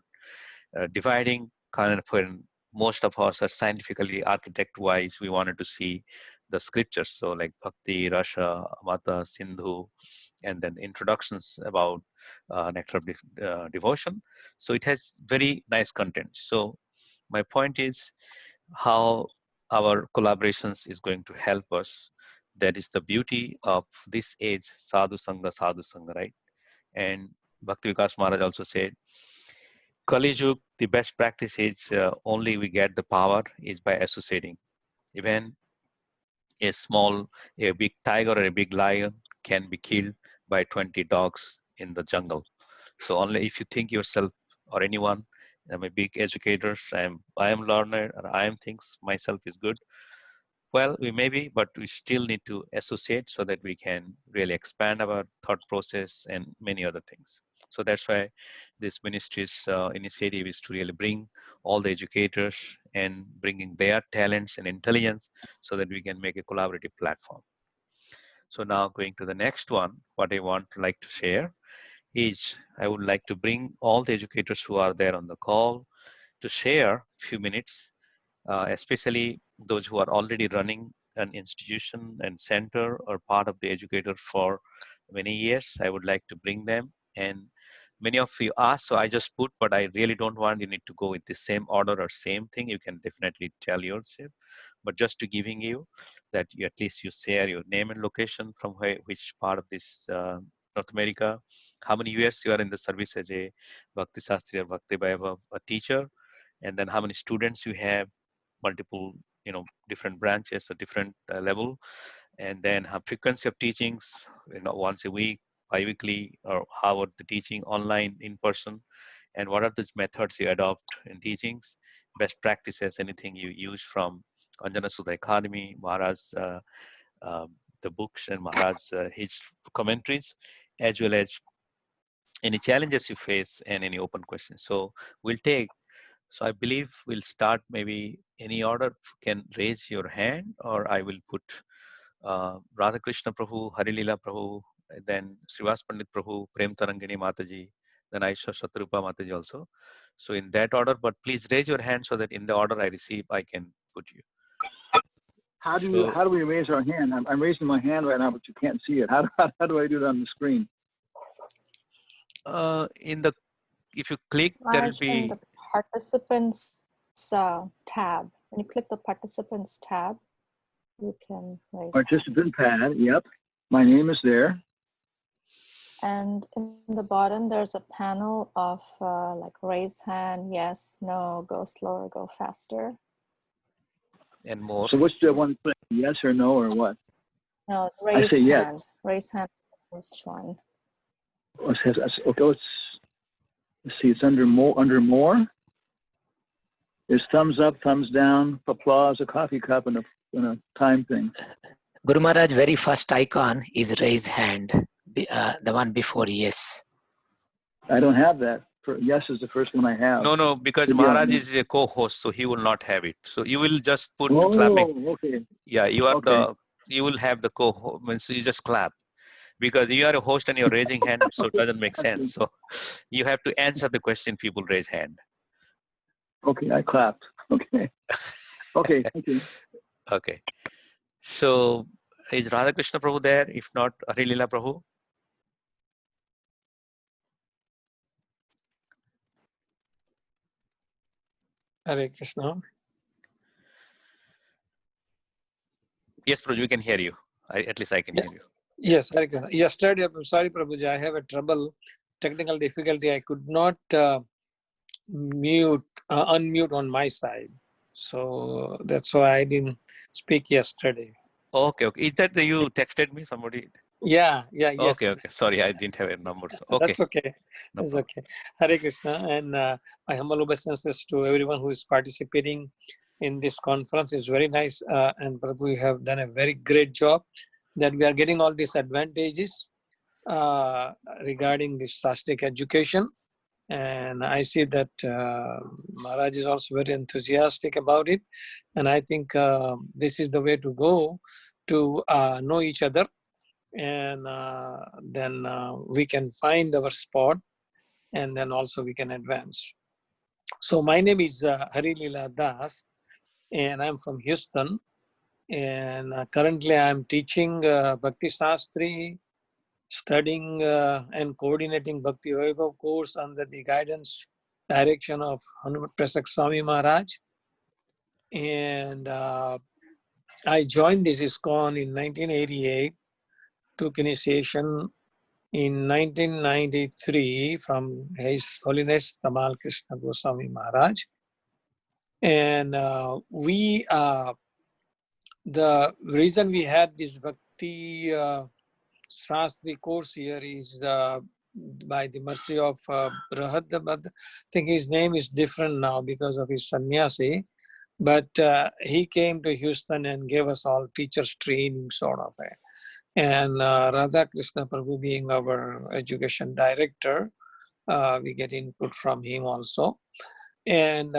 dividing kind of when most of us are scientifically architect wise, we wanted to see the scriptures. So like Bhakti, Rasha, Amata, Sindhu, and then the introductions about Nectar of Devotion. So it has very nice content. So my point is how our collaborations is going to help us. That is the beauty of this age, sadhu sangha, right? And Bhakti Vikas Maharaj also said, Kali Yuga, the best practice is only we get the power is by associating. Even a big tiger or a big lion can be killed by 20 dogs in the jungle. So only if you think yourself or anyone, I'm a big educator, I am learner, or I am thinks myself is good. Well, we may be, but we still need to associate so that we can really expand our thought process and many other things. So that's why this ministry's initiative is to really bring all the educators and bringing their talents and intelligence so that we can make a collaborative platform. So now going to the next one, what I want to like to share is I would like to bring all the educators who are there on the call to share a few minutes, especially those who are already running an institution and center or part of the educator for many years. I would like to bring them, and many of you asked, so I just put, but I really don't want you need to go with the same order or same thing. You can definitely tell yourself, but just to giving you that you, at least you share your name and location from which part of this North America, how many years you are in the service as a Bhakti Shastri or Bhakti Vaibhav, a teacher, and then how many students you have, multiple, different branches or different level, and then how frequency of teachings, once a week, bi-weekly, or how are the teaching online, in person, and what are the methods you adopt in teachings, best practices, anything you use from Anjana Sudha Academy, Maharaj, the books, and Maharaj, his commentaries, as well as any challenges you face and any open questions. So we'll take, so I believe we'll start maybe any order, can raise your hand, or I will put Radhakrishna Prabhu, Harilila Prabhu, then Srivas Pandit Prabhu, Prem Tarangini Mataji, then Aisha Shatrupa Mataji also. So in that order, but please raise your hand so that in the order I receive, I can put you.
How do we raise our hand? I'm raising my hand right now, but you can't see it. How do I do it on the screen?
If you click, there will be
in the participants tab. When you click the participants tab, you can raise.
Participant pad. Yep, my name is there.
And in the bottom, there's a panel of like raise hand, yes, no, go slower, go faster,
and more.
So what's the one? Yes or no or what?
No, raise
I say yes.
hand. Raise hand is the first one.
Okay, let's see. It's under more. Under more, there's thumbs up, thumbs down, applause, a coffee cup, and a time thing.
Guru Maharaj, very first icon is raise hand, the one before yes.
I don't have that. Yes is the first one I have.
No, because Maharaj is a co-host, so he will not have it. So you will just put clapping.
Okay.
Yeah, you are you will have the co-host, so you just clap. Because you are a host and you're raising hand, so it doesn't make sense. So you have to answer the question, people raise hand.
Okay, I clapped. Okay. Okay, thank you.
Okay. So is Radhakrishna Prabhu there? If not, Harilila Prabhu?
Hare Krishna.
Yes, Prabhu, we can hear you. At least I can hear you.
Yes, Hare Krishna. Yesterday, I'm sorry, Prabhuji, I have a technical difficulty. I could not unmute on my side. So that's why I didn't speak yesterday.
Okay. Is that you texted me, somebody?
Yeah, yes.
Okay. Sorry, I didn't have a number. So, okay.
That's okay.
No
That's
problem.
okay. Hare Krishna. And my humble obeisances to everyone who is participating in this conference. It's very nice. And Prabhu, you have done a very great job that we are getting all these advantages regarding this Shastric education. And I see that Maharaj is also very enthusiastic about it. And I think this is the way to go to know each other. And then we can find our spot, and then also we can advance. So my name is Harilila Das, and I'm from Houston. And currently I'm teaching Bhakti Shastri, studying and coordinating Bhakti Vaibhav course under the guidance, direction of Hanumat Prasak Swami Maharaj. And I joined this ISKCON in 1988, took initiation in 1993 from His Holiness Tamal Krishna Goswami Maharaj. And we the reason we had this Bhakti Shastri course here is by the mercy of Brahad. I think his name is different now because of his sannyasi. But he came to Houston and gave us all teachers training sort of. And Radha Krishna Prabhu being our education director, we get input from him also. And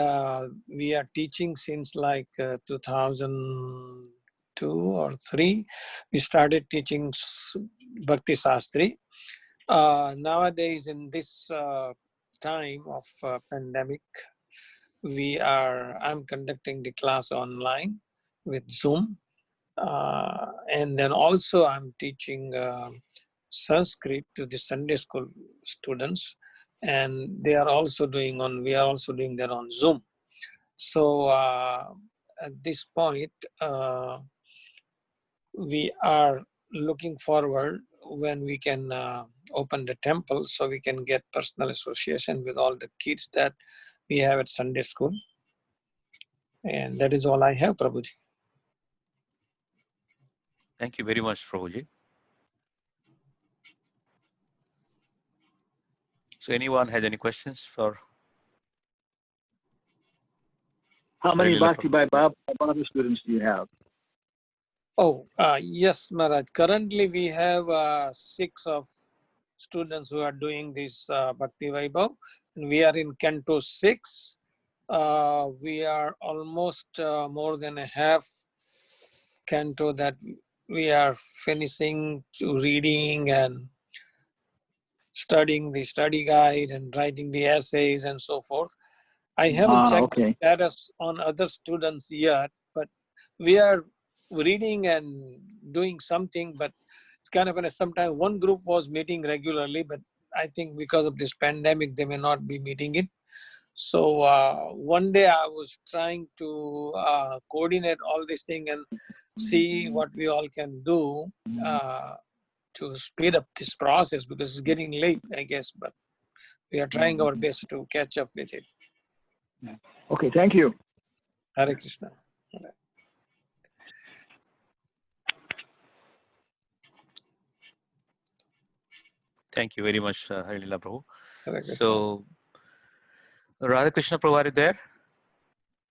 we are teaching since like 2002 or 3. We started teaching Bhakti Shastri. Nowadays, in this time of pandemic, I'm conducting the class online with Zoom. And then also I'm teaching Sanskrit to the Sunday school students, and we are also doing that on Zoom. So at this point, we are looking forward when we can open the temple so we can get personal association with all the kids that we have at Sunday school. And that is all I have, Prabhuji.
Thank you very much, Prabhuji. So anyone has any questions for?
How many
Really
Bhakti by Baba students do you have?
Oh, yes, Maharaj. Currently, we have 6 of students who are doing this Bhakti Vaibhav. And we are in Canto 6. We are almost more than a half canto that we are finishing to reading and studying the study guide and writing the essays and so forth. I haven't checked the status on other students yet, but we are reading and doing something, but it's kind of sometimes one group was meeting regularly, but I think because of this pandemic, they may not be meeting it. So one day I was trying to coordinate all this thing and see what we all can do to speed up this process, because it's getting late, I guess, but we are trying our best to catch up with it.
Okay, thank you.
Hare Krishna.
Thank you very much, Hare Lila Prabhu.
Hare Krishna.
So, Radha Krishna Prabhu, are you there?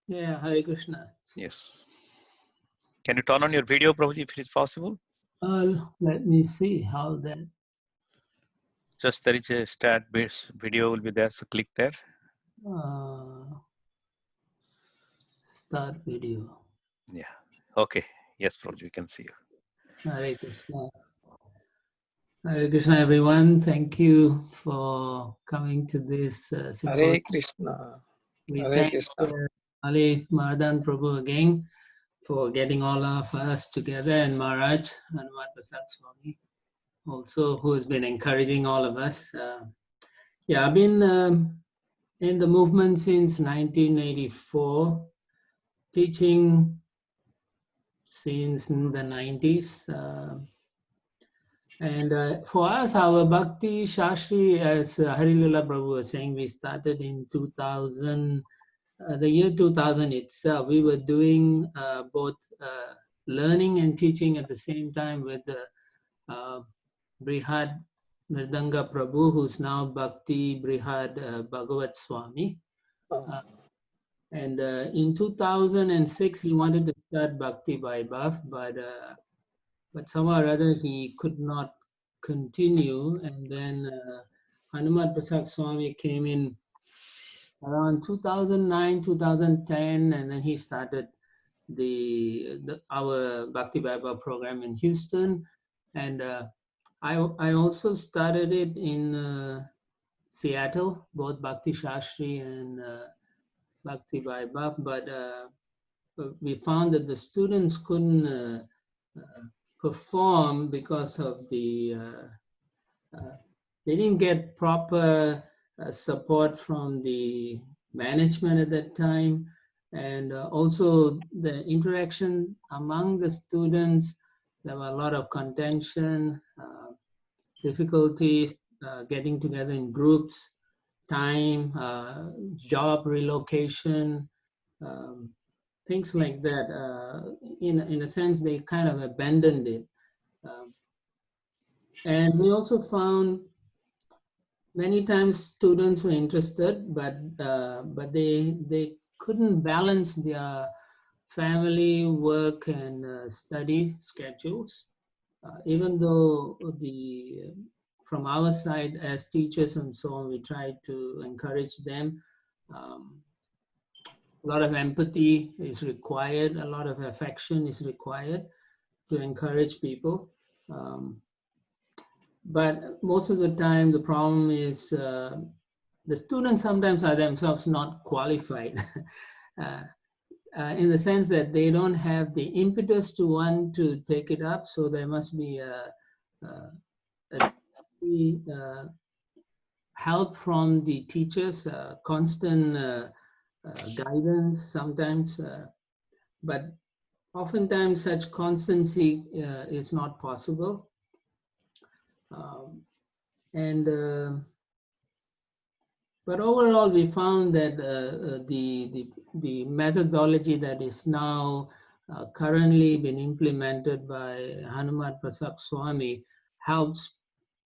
Yeah, Hare Krishna.
Yes. Can you turn on your video, Prabhuji, if it is possible?
Let me see how that.
Just there is a start base video will be there, so click there.
Start video.
Yeah. Okay. Yes, Prabhuji, we can see you.
Hare Krishna. Hare Krishna, everyone. Thank you for coming to this symposium.
Hare Krishna.
We
Hare
thank
Krishna.
Ali Maradhan Prabhu again for getting all of us together, and Maharaj Hanumat Prasad Swami also, who has been encouraging all of us. Yeah, I've been in the movement since 1984, teaching since the 90s. And for us, our Bhakti Shastri, as Harilala Prabhu was saying, we started in 2000, the year 2000 itself. We were doing both learning and teaching at the same time with Brihad Mirdanga Prabhu, who's now Bhakti Brihad Bhagavat Swami. And in 2006, he wanted to start Bhakti Vaibhav, but somehow or other he could not continue. And then Hanumat Prasad Swami came in around 2009, 2010, and then he started our Bhakti Vaibhav program in Houston. And I also started it in Seattle, both Bhakti Shastri and Bhakti Vaibhav, but we found that the students couldn't perform because of they didn't get proper support from the management at that time, and also the interaction among the students. There were a lot of contention, difficulties getting together in groups, time, job relocation, things like that. In a sense, they kind of abandoned it. And we also found many times students were interested, but they couldn't balance their family, work, and study schedules. Even though from our side as teachers and so on, we try to encourage them. A lot of empathy is required, a lot of affection is required to encourage people. But most of the time, the problem is the students sometimes are themselves not qualified in the sense that they don't have the impetus to want to take it up. So there must be a help from the teachers, constant guidance sometimes, but oftentimes such constancy is not possible. But overall, we found that the methodology that is now currently been implemented by Hanuman Prasad Swami helps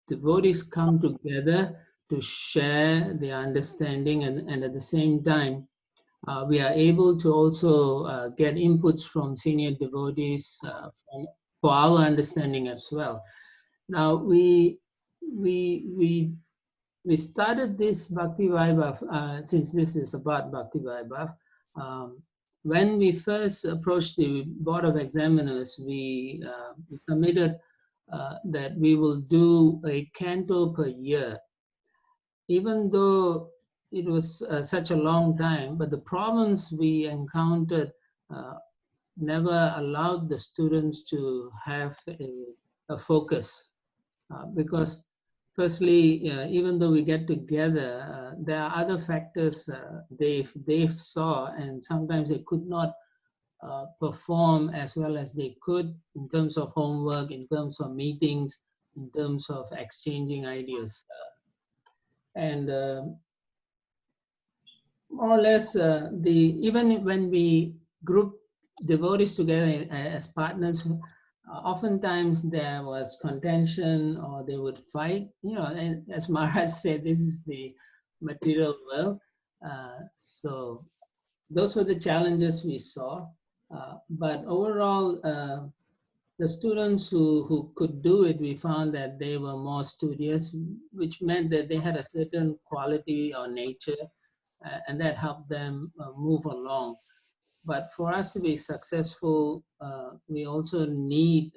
devotees come together to share their understanding, and at the same time, we are able to also get inputs from senior devotees for our understanding as well. Now, we started this Bhakti Vaibhav, since this is about Bhakti Vaibhav. When we first approached the Board of Examiners, we submitted that we will do a canto per year. Even though it was such a long time, but the problems we encountered never allowed the students to have a focus. Because firstly, even though we get together, there are other factors they saw, and sometimes they could not perform as well as they could in terms of homework, in terms of meetings, in terms of exchanging ideas. And more or less, even when we group devotees together as partners, oftentimes there was contention or they would fight, and as Maharaj said, this is the material world. So those were the challenges we saw. But overall, the students who could do it, we found that they were more studious, which meant that they had a certain quality or nature, and that helped them move along. But for us to be successful, we also need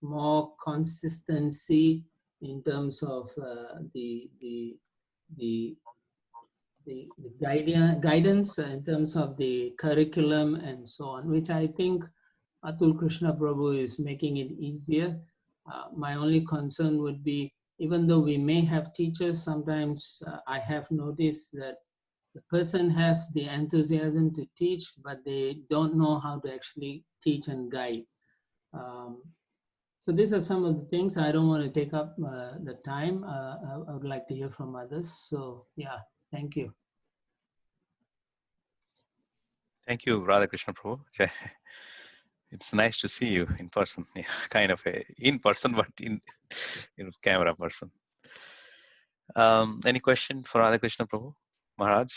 more consistency in terms of the guidance, in terms of the curriculum and so on, which I think Atul Krishna Prabhu is making it easier. My only concern would be, even though we may have teachers, sometimes I have noticed that the person has the enthusiasm to teach, but they don't know how to actually teach and guide. So these are some of the things. I don't want to take up the time. I would like to hear from others. So yeah, thank you.
Thank you, Radhakrishna Prabhu. It's nice to see you in person. Yeah, kind of in person, but in camera person. Any question for Radhakrishna Prabhu, Maharaj?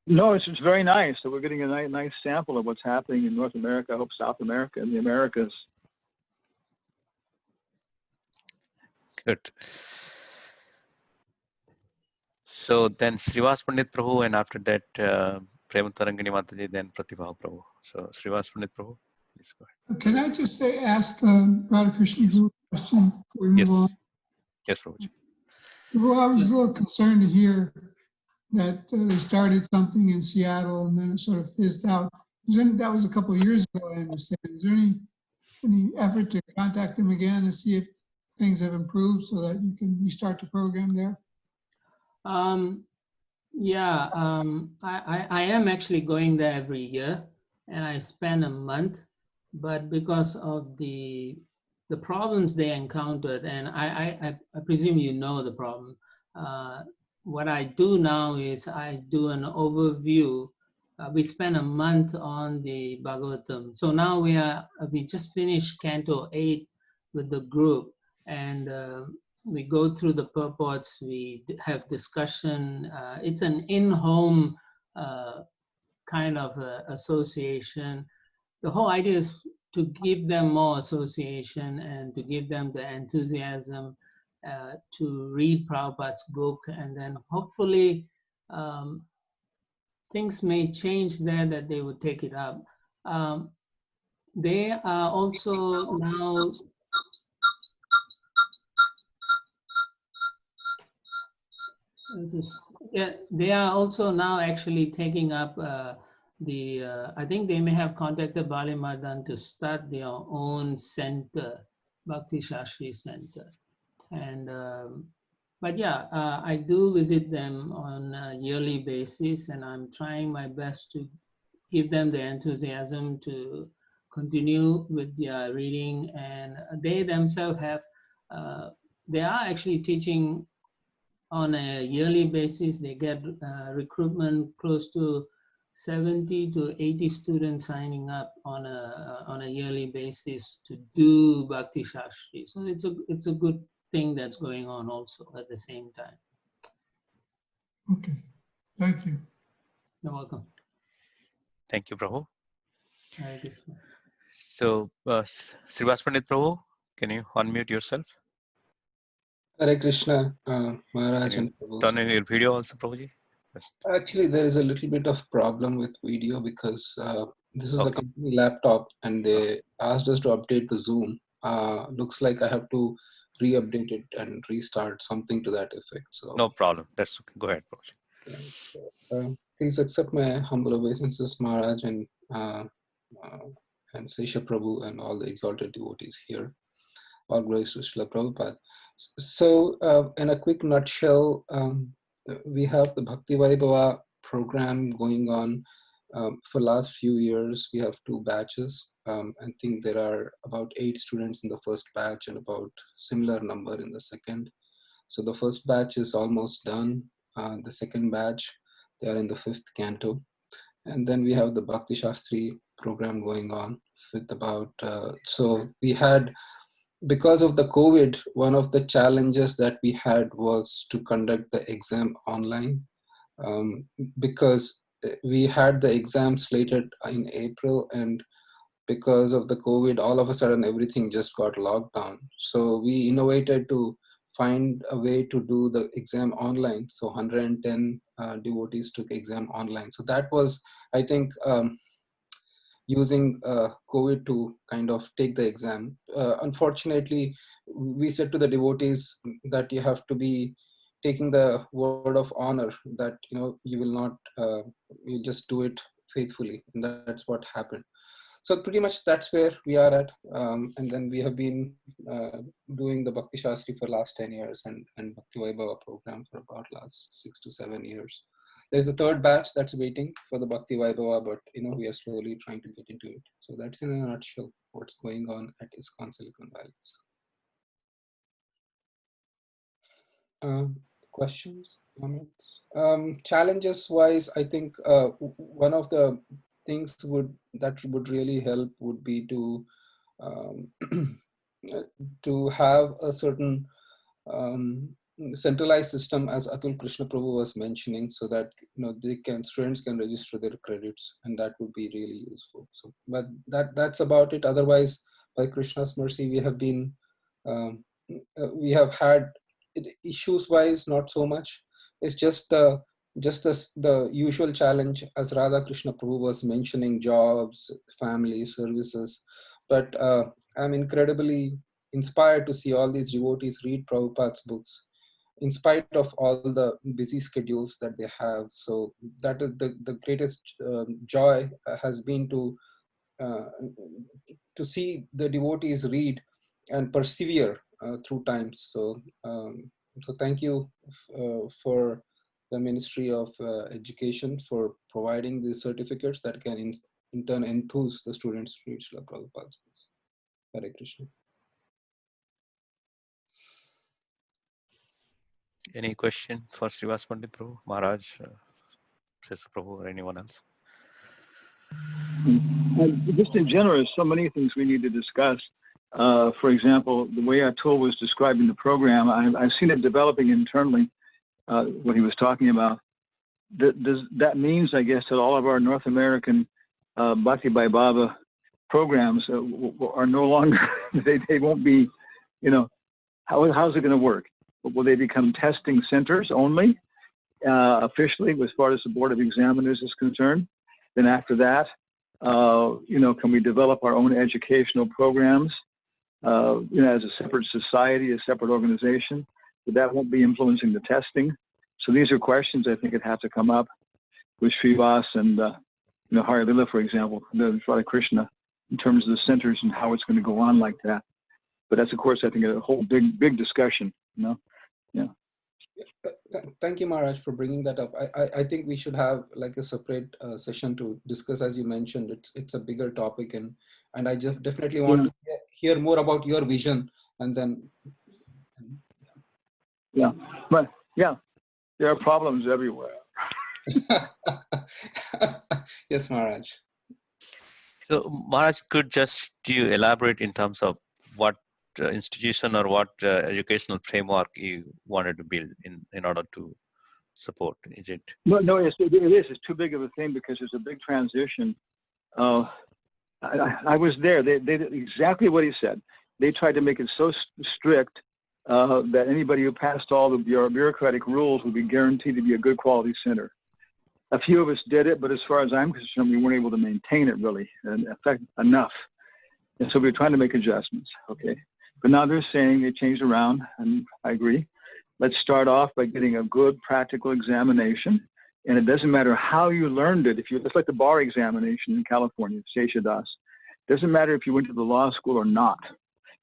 No, it's very nice. So we're getting a nice sample of what's happening in North America, I hope South America and the Americas.
Good. So then Srivas Pandit Prabhu, and after that Prematarangini Mataji, then Pratibha Prabhu. So Srivas Pandit Prabhu, please go ahead.
Can I just ask Radhakrishna Guru a question before we move on?
Yes, Prabhuji.
Well, I was a little concerned to hear that they started something in Seattle and then it sort of fizzed out. That was a couple of years ago, I understand. Is there any effort to contact them again and see if things have improved so that you can restart the program there?
Yeah, I am actually going there every year, and I spend a month, but because of the problems they encountered, and I presume you know the problem, what I do now is I do an overview. We spent a month on the Bhagavatam. So now we just finished Canto 8 with the group, and we go through the purports, we have discussion. It's an in-home kind of association. The whole idea is to give them more association and to give them the enthusiasm to read Prabhupada's book, and then hopefully things may change there that they would take it up. They are also now yeah, they are also now actually taking up I think they may have contacted Bali Madan to start their own center, Bhakti Shastri Center. And but yeah, I do visit them on a yearly basis, and I'm trying my best to give them the enthusiasm to continue with their reading. And they themselves have, they are actually teaching on a yearly basis. They get recruitment close to 70 to 80 students signing up on a yearly basis to do Bhakti Shastri. So it's a good thing that's going on also at the same time.
Okay, thank you.
You're welcome.
Thank you, Prabhu.
Hare Krishna.
So, Srivas Pandit Prabhu, can you unmute yourself?
Hare Krishna, Maharaj
Can
and
you
Prabhu.
turn on your video also, Prabhuji?
Actually, there is a little bit of problem with video because this is a
Okay.
company laptop and they asked us to update the Zoom. Looks like I have to re-update it and restart, something to that effect. So
No problem. That's okay. Go ahead, Prabhuji.
yeah. Please accept my humble obeisances, Maharaj and Sesha Prabhu and all the exalted devotees here. All glories to Srila Prabhupada. So, in a quick nutshell, we have the Bhakti Vaibhava program going on for last few years. We have 2 batches. I think there are about 8 students in the first batch and about similar number in the second. So the first batch is almost done. The second batch, they are in the 5th canto. And then we have the Bhakti Shastri program going on with about, so we had, because of the COVID, one of the challenges that we had was to conduct the exam online because we had the exam slated in April, and because of the COVID, all of a sudden everything just got locked down. So we innovated to find a way to do the exam online. So 110 devotees took exam online. So that was, I think, using COVID to kind of take the exam. Unfortunately, we said to the devotees that you have to be taking the word of honor that you will not, you just do it faithfully, and that's what happened. So pretty much that's where we are at, and then we have been doing the Bhakti Shastri for last 10 years and Bhakti Vaibhava program for about last 6 to 7 years. There's a third batch that's waiting for the Bhakti Vaibhava, but we are slowly trying to get into it. So that's in a nutshell what's going on at ISKCON Silicon Valley. Questions, comments? Challenges wise, I think one of the things that would really help would be to to have a certain centralized system, as Atul Krishna Prabhu was mentioning, so that students can register their credits, and that would be really useful. So, but that's about it. Otherwise, by Krishna's mercy, we have had issues wise not so much. It's just the usual challenge, as Radha Krishna Prabhu was mentioning: jobs, family, services. But I'm incredibly inspired to see all these devotees read Prabhupada's books in spite of all the busy schedules that they have. So that is the greatest joy has been to see the devotees read and persevere through times. So thank you for the Ministry of Education for providing these certificates that can in turn enthuse the students to read Srila Prabhupada's books. Hare Krishna.
Any question for Srivas Pandit Prabhu, Maharaj, Sesa Prabhu, or anyone else?
Just in general, there's so many things we need to discuss. For example, the way Atul was describing the program, I've seen it developing internally, what he was talking about. That means, I guess, that all of our North American Bhakti Vaibhava programs are no longer, they won't be, how's it going to work? Will they become testing centers only, officially, as far as the Board of Examiners is concerned? Then after that, can we develop our own educational programs, as a separate society, a separate organization? But that won't be influencing the testing. So these are questions I think that have to come up with Srivas and, Hari Lila, for example, Radha Krishna, in terms of the centers and how it's going to go on like that. But that's, of course, I think a whole big discussion, Yeah.
Thank you, Maharaj, for bringing that up. I think we should have like a separate session to discuss, as you mentioned. It's a bigger topic, and I just definitely want to hear more about your vision, and then.
Yeah, but there are problems everywhere.
Yes, Maharaj.
So, Maharaj, could you elaborate in terms of what institution or what educational framework you wanted to build in order to support? Is it?
No, it is. It's too big of a thing because it's a big transition. I was there. They did exactly what he said. They tried to make it so strict that anybody who passed all the bureaucratic rules would be guaranteed to be a good quality center. A few of us did it, but as far as I'm concerned, we weren't able to maintain it really enough. And so we were trying to make adjustments, okay? But now they're saying they changed around, and I agree. Let's start off by getting a good practical examination. And it doesn't matter how you learned it. It's like the bar examination in California, Seshadas. It doesn't matter if you went to the law school or not.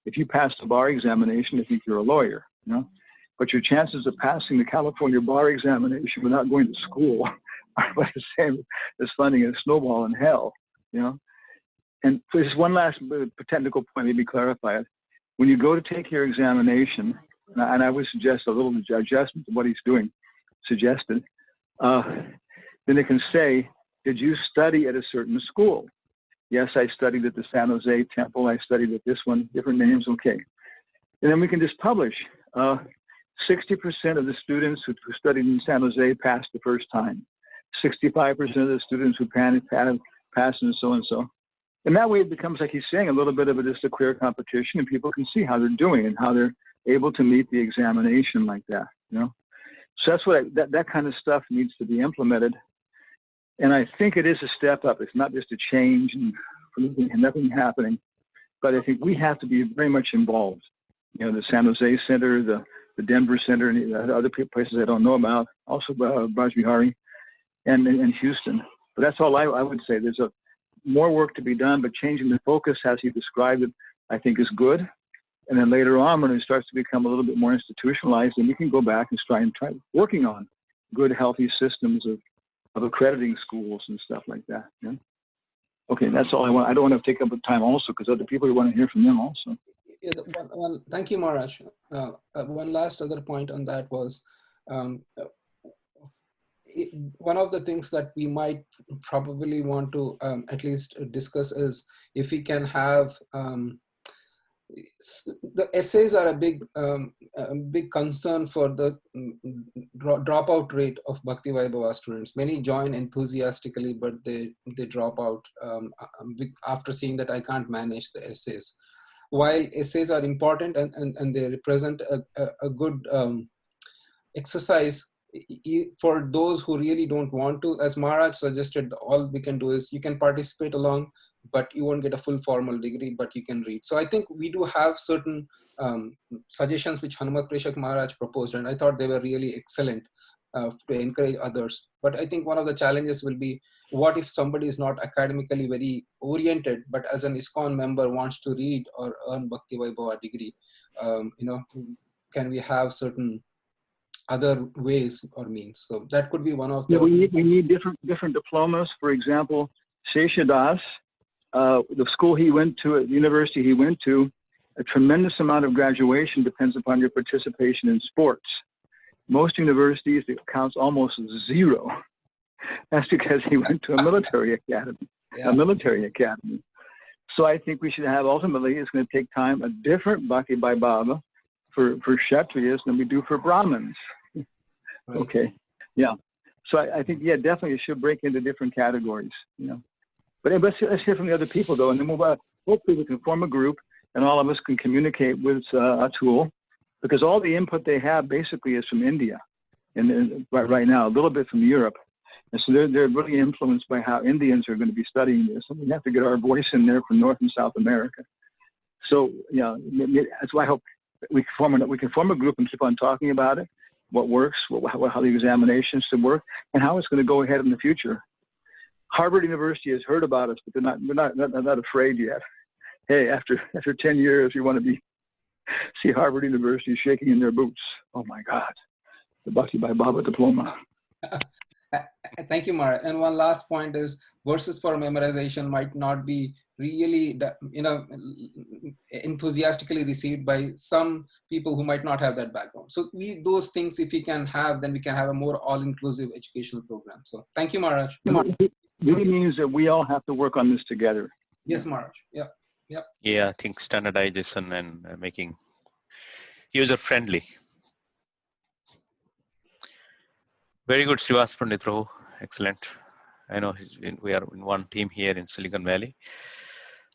If you pass the bar examination, I think you're a lawyer, But your chances of passing the California bar examination without going to school are about the same as finding a snowball in hell, And so just one last technical point, maybe clarify it. When you go to take your examination, and I would suggest a little adjustment to what he's doing, suggested, then it can say, did you study at a certain school? Yes, I studied at the San Jose Temple. I studied at this one, different names, okay. And then we can just publish. 60% of the students who studied in San Jose passed the first time. 65% of the students who passed and so and so. And that way it becomes, like he's saying, a little bit of just a clear competition, and people can see how they're doing and how they're able to meet the examination like that, So that's what that kind of stuff needs to be implemented. And I think it is a step up. It's not just a change and nothing happening, but I think we have to be very much involved. The San Jose Center, the Denver Center, and other places I don't know about, also Brajbihari and Houston. But that's all I would say. There's more work to be done, but changing the focus as he described it, I think is good. And then later on, when it starts to become a little bit more institutionalized, then we can go back and try working on good, healthy systems of accrediting schools and stuff like that. Okay, that's all I want. I don't want to take up the time also because other people want to hear from them also.
Yeah, thank you, Maharaj. One last other point on that was one of the things that we might probably want to at least discuss is if we can have the essays are a big concern for the dropout rate of Bhakti Vaibhava students. Many join enthusiastically, but they drop out after seeing that I can't manage the essays. While essays are important and they represent a good exercise for those who really don't want to, as Maharaj suggested, all we can do is you can participate along, but you won't get a full formal degree, but you can read. So I think we do have certain suggestions which Hanumat Preshak Maharaj proposed, and I thought they were really excellent to encourage others. But I think one of the challenges will be, what if somebody is not academically very oriented, but as an ISKCON member wants to read or earn Bhakti Vaibhava degree? Can we have certain other ways or means? So that could be one of the...
Yeah, we need different diplomas. For example, Seshadas, the school he went to, at the university he went to, a tremendous amount of graduation depends upon your participation in sports. Most universities, it counts almost 0. That's because he went to a military academy, So I think we should have, ultimately, it's going to take time, a different Bhakti Vaibhava for Kshatriyas than we do for Brahmins.
Right.
Okay, yeah. So I think, yeah, definitely it should break into different categories, you know. But let's hear from the other people, though, and then hopefully we can form a group and all of us can communicate with Atul, because all the input they have basically is from India, and right now, a little bit from Europe. And so they're really influenced by how Indians are going to be studying this. And we have to get our voice in there from North and South America. So, yeah, that's why I hope we can form a group and keep on talking about it, what works, how the examinations should work, and how it's going to go ahead in the future. Harvard University has heard about us, but they're not afraid yet. Hey, after 10 years, you want to see Harvard University shaking in their boots. Oh my God, the Bhakti Vaibhava diploma.
Thank you, Mara. And one last point is verses for memorization might not be really, enthusiastically received by some people who might not have that background. So those things, if we can have, then we can have a more all-inclusive educational program. So thank you, Maharaj.
It really means that we all have to work on this together.
Yes, Maharaj. Yeah. Yep.
Yeah, I think standardization and making user-friendly. Very good, Srivas Pandit Prabhu. Excellent. I know we are in one team here in Silicon Valley.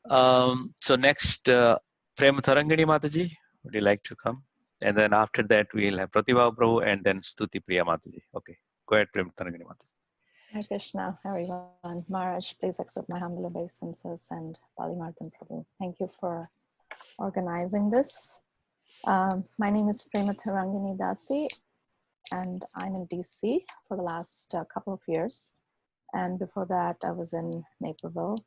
So next, Prema Tarangini Mataji, would you like to come? And then after that, we'll have Pratibha Prabhu and then Stuti Priya Mataji. Okay, go ahead, Prema Tarangini Mataji.
Hare Krishna, everyone. Maharaj, please accept my humble obeisances, and Palimarthan Prabhu. Thank you for organizing this. My name is Prema Tarangini Dasi, and I'm in DC for the last couple of years. And before that, I was in Naperville.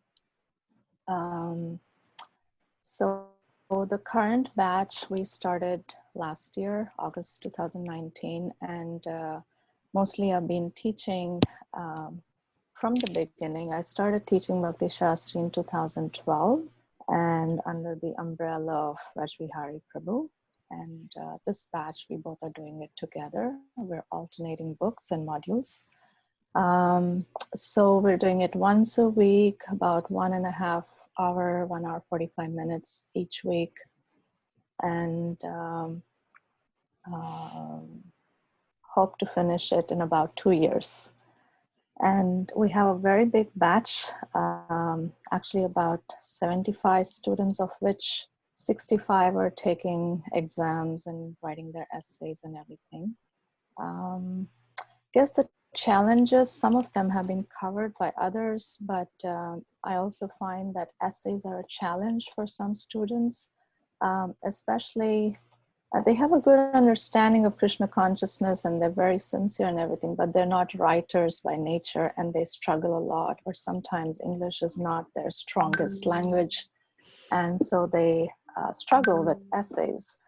So the current batch we started last year, August 2019, and mostly I've been teaching from the beginning. I started teaching Bhakti Shastri in 2012 and under the umbrella of Rajvihari Prabhu. And this batch, we both are doing it together. We're alternating books and modules. So we're doing it once a week, about 1.5 hour, 1 hour, 45 minutes each week. And hope to finish it in about 2 years. And we have a very big batch, actually about 75 students, of which 65 are taking exams and writing their essays and everything. I guess the challenges, some of them have been covered by others, but I also find that essays are a challenge for some students, especially they have a good understanding of Krishna consciousness and they're very sincere and everything, but they're not writers by nature and they struggle a lot, or sometimes English is not their strongest language. And so they struggle with essays,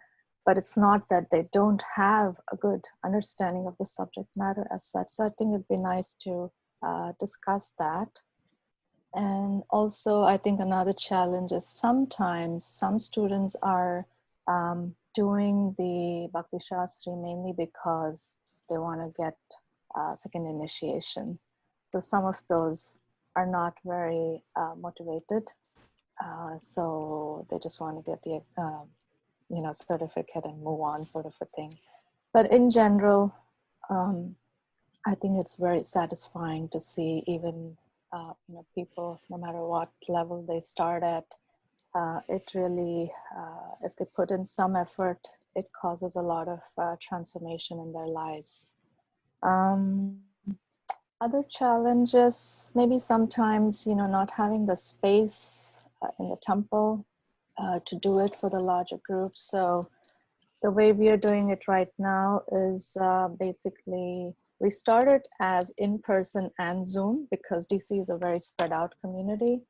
but it's not that they don't have a good understanding of the subject matter as such. So I think it'd be nice to discuss that. And also I think another challenge is sometimes some students are doing the Bhakti Shastri mainly because they want to get second initiation. So some of those are not very motivated. So they just want to get the certificate and move on, sort of a thing. But in general, I think it's very satisfying to see even people, no matter what level they start at, it really, if they put in some effort, it causes a lot of transformation in their lives. Other challenges, maybe sometimes, not having the space in the temple to do it for the larger group. So the way we are doing it right now is basically, we started as in-person and Zoom because DC is a very spread out community.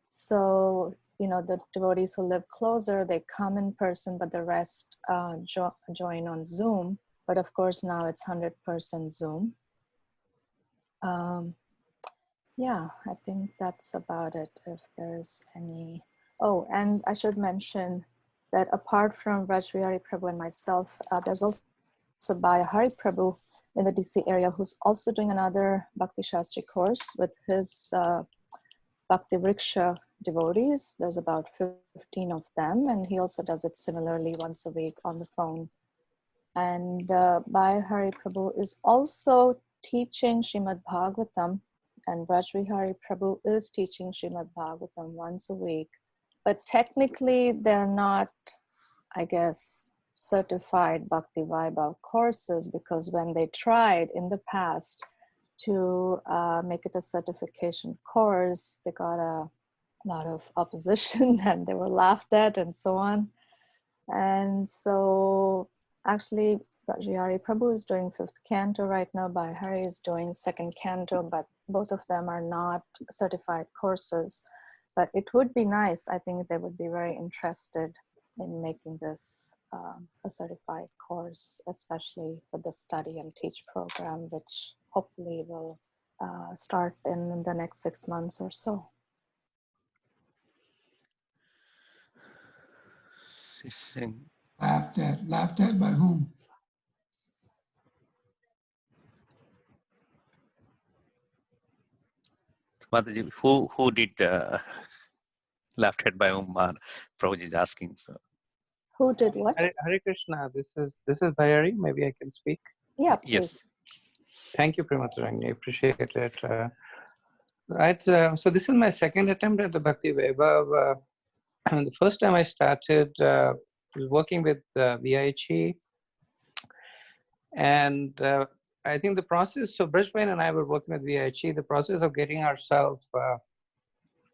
So, the devotees who live closer, they come in person, but the rest join on Zoom. But of course, now it's 100% Zoom. Yeah, I think that's about it. If there's any, oh, and I should mention that apart from Rajvihari Prabhu and myself, there's also Bhai Hari Prabhu in the DC area who's also doing another Bhakti Shastri course with his Bhakti Vriksha devotees. There's about 15 of them, and he also does it similarly once a week on the phone. And Bhai Hari Prabhu is also teaching Srimad Bhagavatam, and Brajvihari Prabhu is teaching Srimad Bhagavatam once a week. But technically, they're not, I guess, certified Bhakti Vaibhav courses, because when they tried in the past to make it a certification course, they got a lot of opposition and they were laughed at and so on. And so actually, Brajvihari Prabhu is doing 5th canto right now. Bhai Hari is doing 2nd canto, but both of them are not certified courses. But it would be nice. I think they would be very interested in making this a certified course, especially with the study and teach program, which hopefully will start in the next 6 months or so.
Laughed at by whom?
Mataji, who did laughed at by whom? Prabhuji is asking. So.
Who did what?
Hare Krishna. This is Bhayari. Maybe I can speak.
Yeah, please.
Yes.
Thank you, Prematarangni. I appreciate it. Right. So this is my 2nd attempt at the Bhakti Vaibhav. And the first time I started was working with VIH, and I think the process. So Brajbhain and I were working with VIH. The process of getting ourselves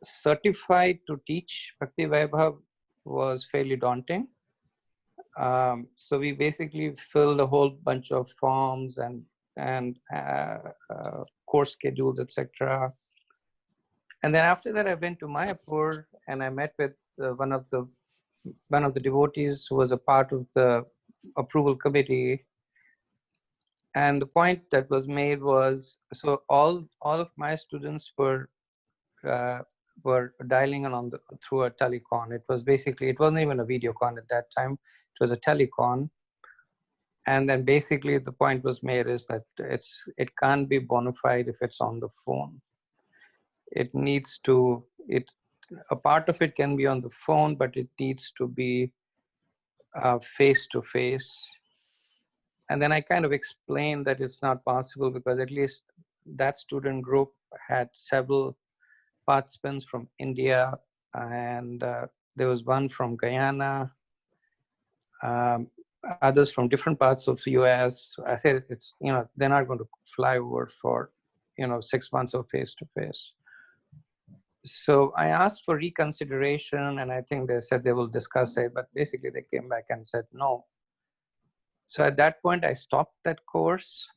certified to teach Bhakti Vaibhav was fairly daunting. So we basically filled a whole bunch of forms and course schedules, etc. And then after that, I went to Mayapur and I met with one of the devotees who was a part of the approval committee. And the point that was made was, so all of my students were dialing in through a telecon. It wasn't even a video con at that time. It was a telecon. And then basically the point was made is that it can't be bona fide if it's on the phone. A part of it can be on the phone, but it needs to be face to face. And then I kind of explained that it's not possible because at least that student group had several participants from India, and there was one from Guyana, others from different parts of the US. I said they're not going to fly over for 6 months of face to face. So I asked for reconsideration, and I think they said they will discuss it, but basically they came back and said no. So at that point, I stopped that course,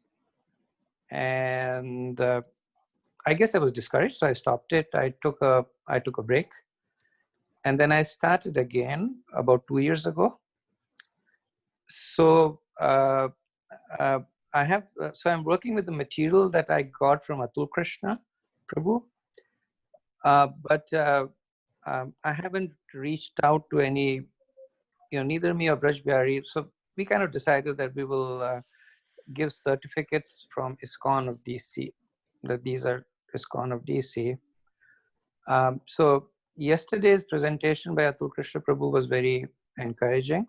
and I guess I was discouraged, so I stopped it. I took a break, and then I started again about 2 years ago. So I'm working with the material that I got from Atul Krishna Prabhu. But I haven't reached out to any, neither me or Brajbihari. So we kind of decided that we will give certificates from ISKCON of DC, that these are ISKCON of DC. So yesterday's presentation by Atul Krishna Prabhu was very encouraging,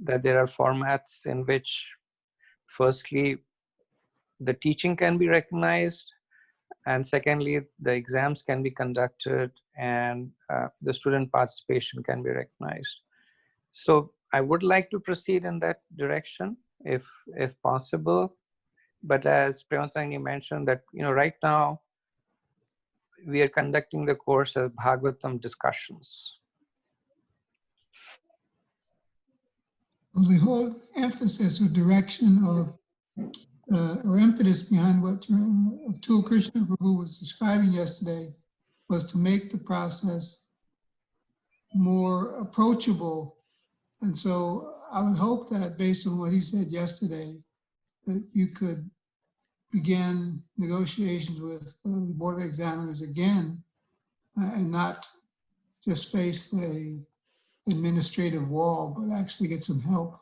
that there are formats in which, firstly, the teaching can be recognized, and secondly, the exams can be conducted and the student participation can be recognized. So I would like to proceed in that direction if possible. But as Prematangi mentioned that, right now we are conducting the course as Bhagavatam discussions.
Well, the whole emphasis or direction of or impetus behind what Atul Krishna Prabhu was describing yesterday was to make the process more approachable. And so I would hope that based on what he said yesterday, that you could begin negotiations with the Board of Examiners again and not just face the administrative wall, but actually get some help.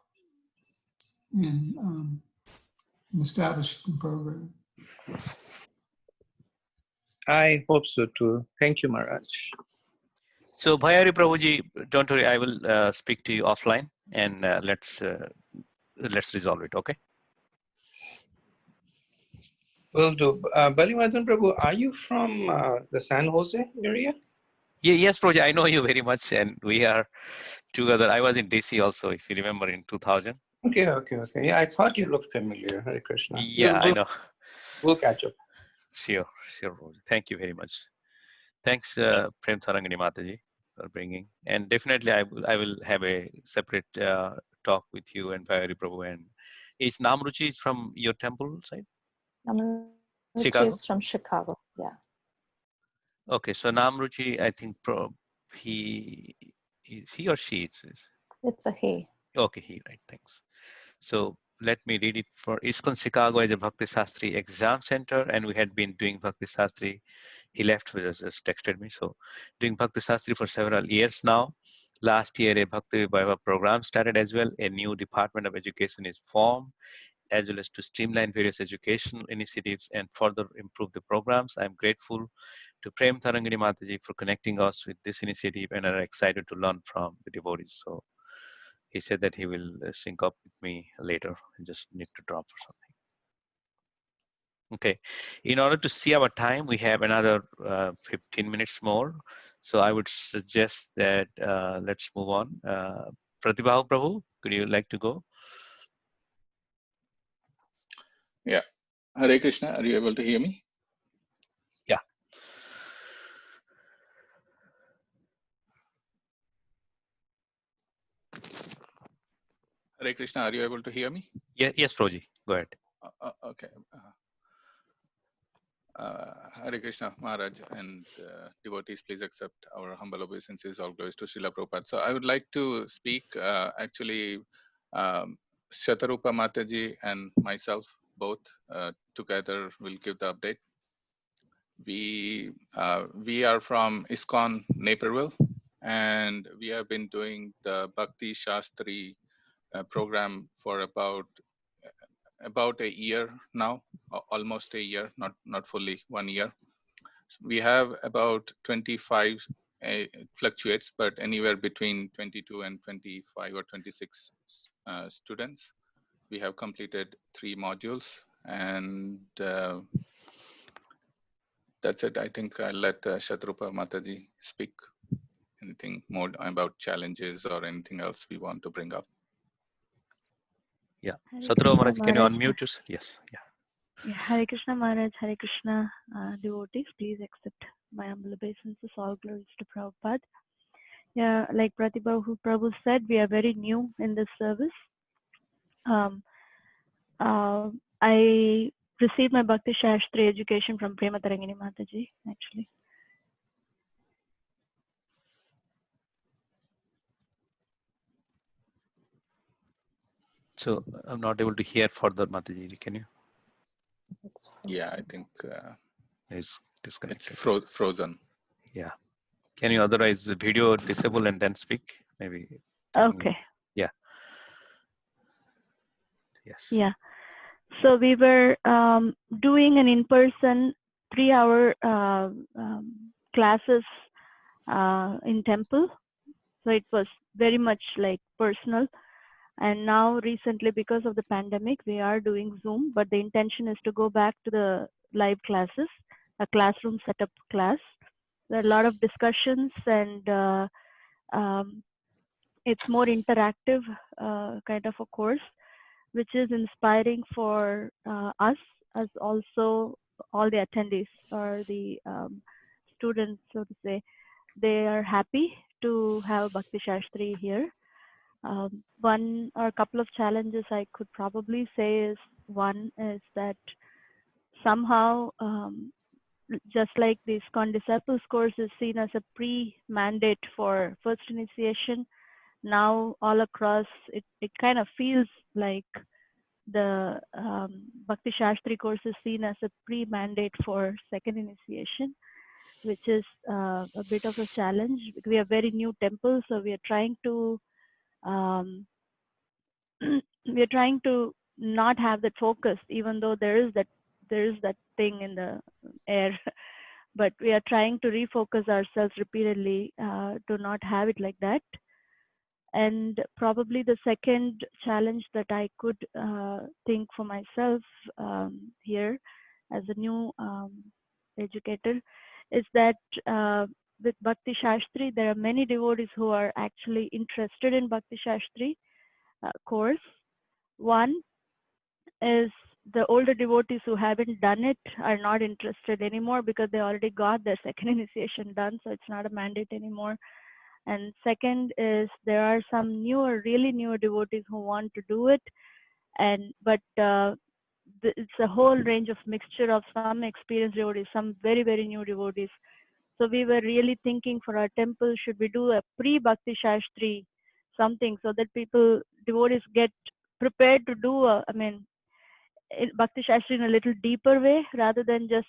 in establishing the program.
I hope so too. Thank you, Maharaj.
So Bhayari Prabhuji, don't worry, I will speak to you offline and let's resolve it, okay?
Will do. Balimadhan Prabhu, are you from the San Jose area?
Yeah, yes, Prabhuji, I know you very much and we are together. I was in DC also, if you remember, in 2000.
Okay. Yeah, I thought you looked familiar. Hare Krishna.
Yeah, I know.
We'll catch up.
Sure, Prabhuji. Thank you very much. Thanks, Prem Tarangani Mataji, for bringing. And definitely, I will have a separate talk with you and Bhayari Prabhu. And is Namruchi from your temple side?
Namruchi
Chicago?
is from Chicago. Yeah.
Okay, so Namruchi, I think he or she is.
It's a he.
Okay, he, right? Thanks. So let me read it. For ISKCON Chicago as a Bhakti Sastri exam center, and we had been doing Bhakti Sastri. He left, just texted me. So doing Bhakti Sastri for several years now. Last year, a Bhakti Viplava program started as well. A new Department of Education is formed, as well as to streamline various educational initiatives and further improve the programs. I'm grateful to Prem Tarangani Mataji for connecting us with this initiative and are excited to learn from the devotees. So he said that he will sync up with me later. I just need to drop for something. Okay. In order to see our time, we have another 15 minutes more. So I would suggest that let's move on. Pratibha Prabhu, could you like to go?
Yeah. Hare Krishna, are you able to hear me?
Yeah.
Hare Krishna, are you able to hear me?
Yeah, yes, Prabhuji, go ahead.
Okay. Hare Krishna, Maharaj, and devotees, please accept our humble obeisances. All glories to Srila Prabhupada. So I would like to speak, actually, Shatarupa Mataji and myself, both together will give the update. We are from ISKCON Naperville, and we have been doing the Bhakti Shastri program for about a year now, almost a year, not fully 1 year. So we have about 25, fluctuates, but anywhere between 22 and 25 or 26 students. We have completed 3 modules, and that's it. I think I'll let Shatrupa Mataji speak. Anything more about challenges or anything else we want to bring up?
Yeah.
Hare
Satrava Maharaj,
Krishna
can you
Maharaj.
unmute yourself? Yes.
Yeah, Hare Krishna Maharaj, Hare Krishna devotees, please accept my humble obeisances. All glories to Prabhupada. Yeah, like Pratibha Prabhu said, we are very new in this service. I received my Bhakti Shastri education from Prema Tarangini Mataji, actually.
So I'm not able to hear further, Mataji. Can you?
Yeah, I think
it's disconnected.
It's frozen.
Yeah. Can you otherwise the video disable and then speak? Maybe.
Okay.
Yeah. Yes.
Yeah. So we were doing an in-person 3-hour classes in temple. So it was very much like personal. And now recently, because of the pandemic, we are doing Zoom, but the intention is to go back to the live classes, a classroom setup class. There are a lot of discussions, and it's more interactive kind of a course, which is inspiring for us as also all the attendees or the students, so to say. They are happy to have Bhakti Shastri here. One or a couple of challenges I could probably say is, one is that somehow, just like the ISKCON Disciples course is seen as a pre-mandate for first initiation, now all across it kind of feels like the Bhakti Shastri course is seen as a pre-mandate for second initiation, which is a bit of a challenge. We are very new temple, so we are trying to we are trying to not have that focus, even though there is that thing in the air. But we are trying to refocus ourselves repeatedly to not have it like that. And probably the second challenge that I could think for myself here as a new educator is that with Bhakti Shastri, there are many devotees who are actually interested in Bhakti Shastri course. One is the older devotees who haven't done it are not interested anymore because they already got their second initiation done, so it's not a mandate anymore. And second is there are some newer, really newer devotees who want to do it, but it's a whole range of mixture of some experienced devotees, some very, very new devotees. So we were really thinking for our temple, should we do a pre-Bhakti Shastri something so that devotees get prepared to do Bhakti Shastri in a little deeper way rather than just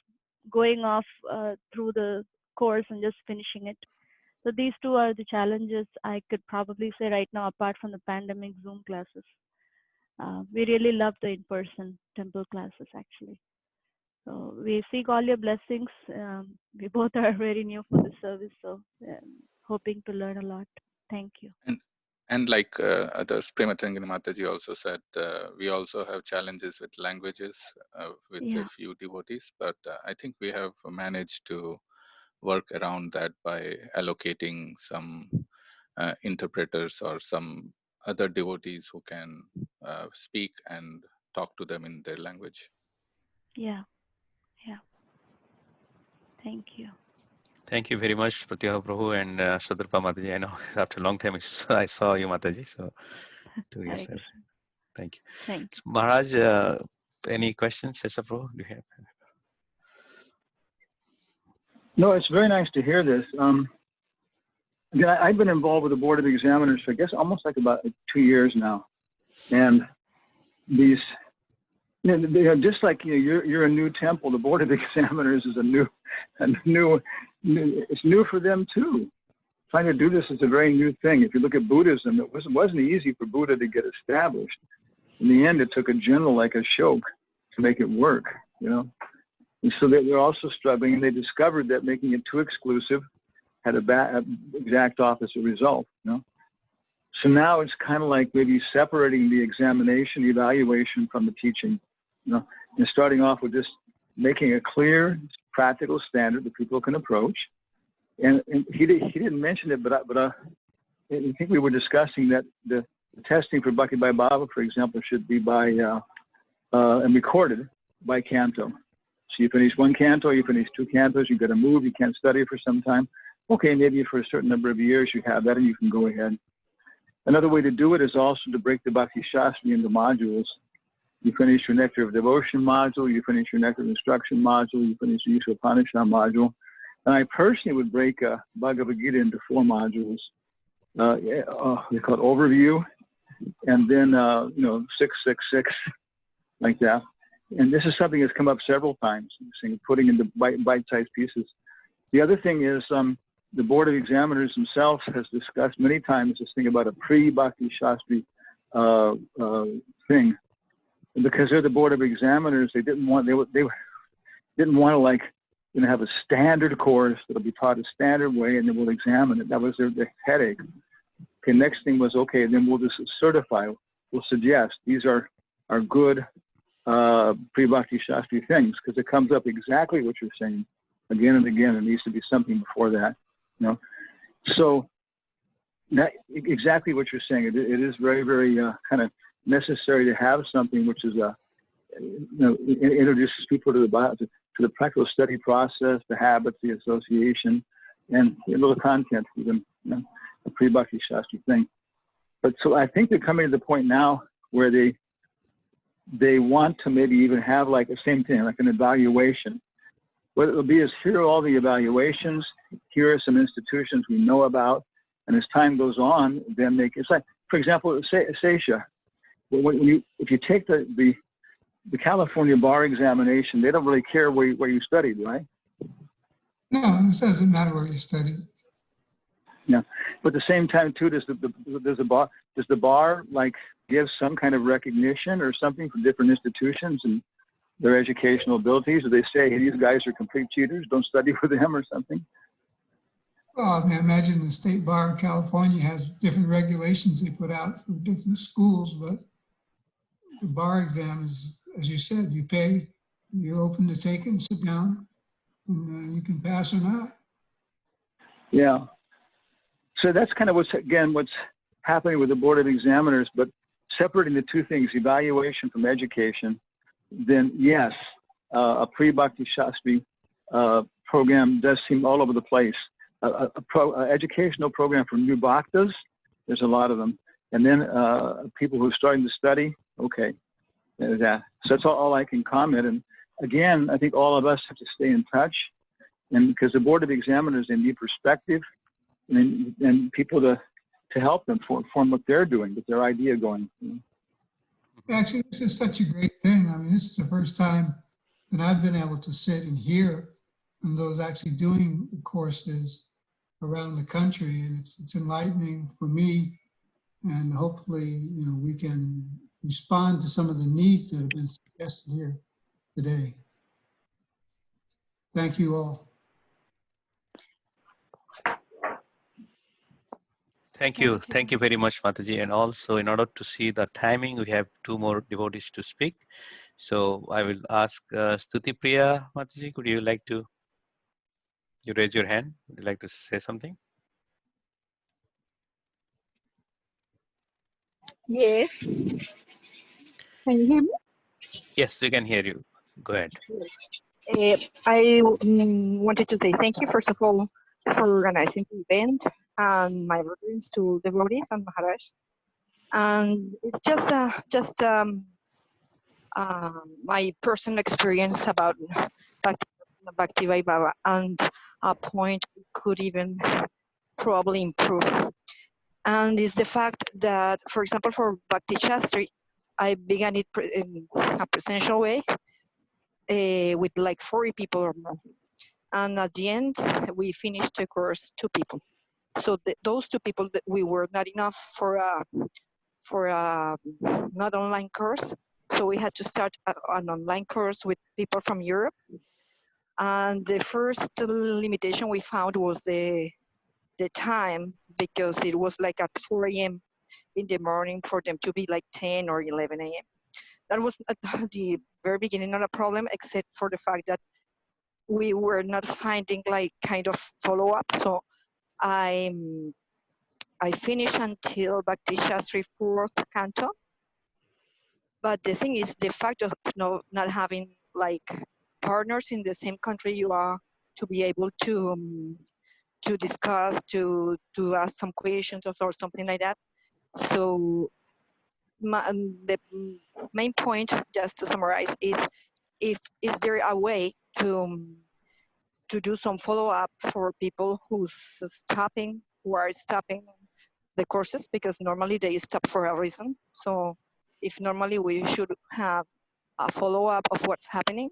going off through the course and just finishing it. So these two are the challenges I could probably say right now, apart from the pandemic Zoom classes. We really love the in-person temple classes, actually. So we seek all your blessings. We both are very new for the service, so hoping to learn a lot. Thank you.
And like others, Prematangani Mataji also said, we also have challenges with languages with a few devotees, but I think we have managed to work around that by allocating some interpreters or some other devotees who can speak and talk to them in their language.
Yeah. Thank you.
Thank you very much, Pratyaha Prabhu and Shraddha Mataji. I know after a long time I saw you, Mataji. So 2 years. Thank you.
Thank you.
So, Maharaj, any questions, Shraddha Prabhu? Do you have?
No, it's very nice to hear this. Again, I've been involved with the Board of Examiners for, I guess, almost like about 2 years now. And these, just like you're a new temple, the Board of Examiners is it's new for them too. Trying to do this is a very new thing. If you look at Buddhism, it wasn't easy for Buddha to get established. In the end, it took a general like Ashoka to make it work, And so they're also struggling, and they discovered that making it too exclusive had a exact opposite result, So now it's kind of like maybe separating the examination, the evaluation from the teaching, and starting off with just making a clear, practical standard that people can approach. And he didn't mention it, but I think we were discussing that the testing for Bhakti Vaibhava, for example, should be by and recorded by canto. So you finish one canto, you finish 2 cantos, you got to move, you can't study for some time. Okay, maybe for a certain number of years you have that and you can go ahead. Another way to do it is also to break the Bhakti Shastri into modules. You finish your Nectar of Devotion module, you finish your Nectar of Instruction module, you finish the Yusha Upanishad module. And I personally would break Bhagavad Gita into 4 modules. They're called Overview, and then 666, like that. And this is something that's come up several times, putting into bite-sized pieces. The other thing is the Board of Examiners themselves has discussed many times this thing about a pre-Bhakti Shastri thing. And because they're the Board of Examiners, they didn't want to have a standard course that'll be taught a standard way, and then we'll examine it. That was their headache. Okay, next thing was, okay, then we'll just certify. We'll suggest these are good pre-Bhakti Shastri things, because it comes up exactly what you're saying again and again. There needs to be something before that, So that exactly what you're saying. It is very, very kind of necessary to have something which is introduces people to the practical study process, the habits, the association, and the content, even a pre-Bhakti Shastri thing. But so I think they're coming to the point now where they want to maybe even have like the same thing, like an evaluation. What it'll be is, here are all the evaluations, here are some institutions we know about, and as time goes on, then it's like, for example, Sesha. If you take the California bar examination, they don't really care where you studied, right?
No, it doesn't matter where you studied.
Yeah, but at the same time too, does the bar like give some kind of recognition or something for different institutions and their educational abilities? Do they say, hey, these guys are complete cheaters, don't study with them or something?
Well, I mean, I imagine the State Bar of California has different regulations they put out for different schools, but the bar exam is, as you said, you pay, you're open to take it and sit down, and you can pass or not.
Yeah. So that's kind of what's happening with the Board of Examiners, but separating the two things, evaluation from education, then yes, a pre-Bhakti Shastri program does seem all over the place. A educational program for new bhaktas, there's a lot of them. And then people who are starting to study, okay. So that's all I can comment. And again, I think all of us have to stay in touch, and because the Board of Examiners, they need perspective and people to help them form what they're doing, get their idea going.
Actually, this is such a great thing. I mean, this is the first time that I've been able to sit and hear from those actually doing the courses around the country, and it's enlightening for me, and hopefully, we can respond to some of the needs that have been suggested here today. Thank you all.
Thank you. Thank you very much, Mataji. And also, in order to see the timing, we have 2 more devotees to speak. So I will ask Stuti Priya, Mataji, could you like to, you raise your hand? Would you like to say something?
Yes. Can you hear me?
Yes, we can hear you. Go ahead.
I wanted to say thank you, first of all, for organizing the event, and my reference to devotees and Maharaj. And it's just my personal experience about Bhakti Vaibhava, and a point we could even probably improve. And it's the fact that, for example, for Bhakti Shastri, I began it in a presential way with like 40 people or more. And at the end, we finished the course 2 people. So those 2 people, that we were not enough for a not online course. So we had to start an online course with people from Europe. And the first limitation we found was the time, because it was like at 4 a.m. in the morning for them to be like 10 or 11 a.m. That was at the very beginning not a problem, except for the fact that we were not finding like kind of follow-up. So I finished until Bhakti Shastri 4th canto. But the thing is, the fact of not having like partners in the same country you are, to be able to discuss, to ask some questions or something like that. So the main point, just to summarize, is is there a way to do some follow-up for people who are stopping the courses, because normally they stop for a reason. So if normally we should have a follow-up of what's happening.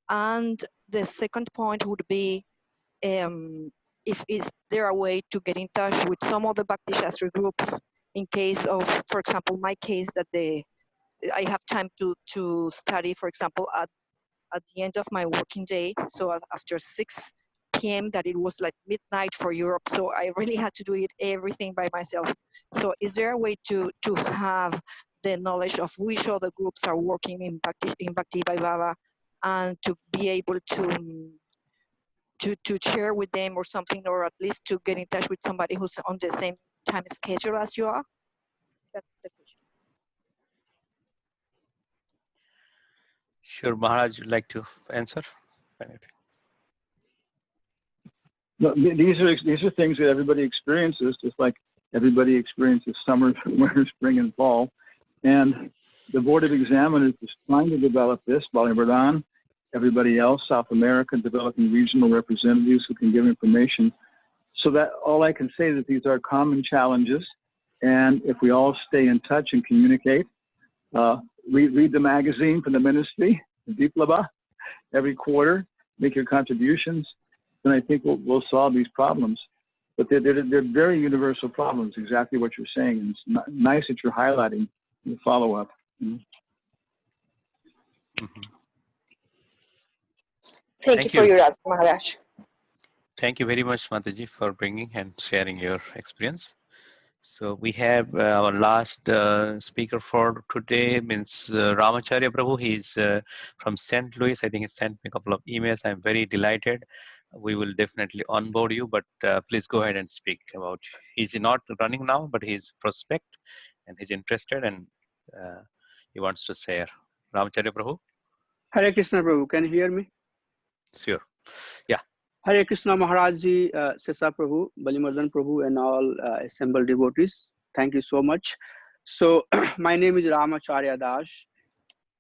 And the second point would be, if is there a way to get in touch with some of the Bhakti Shastri groups, in case of, for example, my case, that I have time to study, for example, at the end of my working day. So after 6 p.m. that it was like midnight for Europe. So I really had to do everything by myself. So is there a way to have the knowledge of which other groups are working in Bhakti Vaibhava, and to be able to share with them or something, or at least to get in touch with somebody who's on the same time schedule as you are? That's the question.
Sure, Maharaj, would like to answer?
No, these are things that everybody experiences, just like everybody experiences summer, winter, spring, and fall. And the Board of Examiners is trying to develop this, Balivardan, everybody else, South America, developing regional representatives who can give information. So that all I can say is that these are common challenges. And if we all stay in touch and communicate, read the magazine from the ministry, Viplava, every quarter, make your contributions, then I think we'll solve these problems. But they're very universal problems, exactly what you're saying. And it's nice that you're highlighting the follow-up.
Thank you for your answer, Maharaj.
Thank you very much, Mataji, for bringing and sharing your experience. So we have our last speaker for today, means Ramacharya Prabhu. He's from St. Louis. I think he sent me a couple of emails. I'm very delighted. We will definitely onboard you, but please go ahead and speak about. He's not running now, but he's prospect and he's interested and he wants to share. Ramacharya Prabhu.
Hare Krishna Prabhu, can you hear me?
Sure. Yeah.
Hare Krishna Maharaj Ji, Sesa Prabhu, Balimardan Prabhu, and all assembled devotees. Thank you so much. So, my name is Ramacharya Das,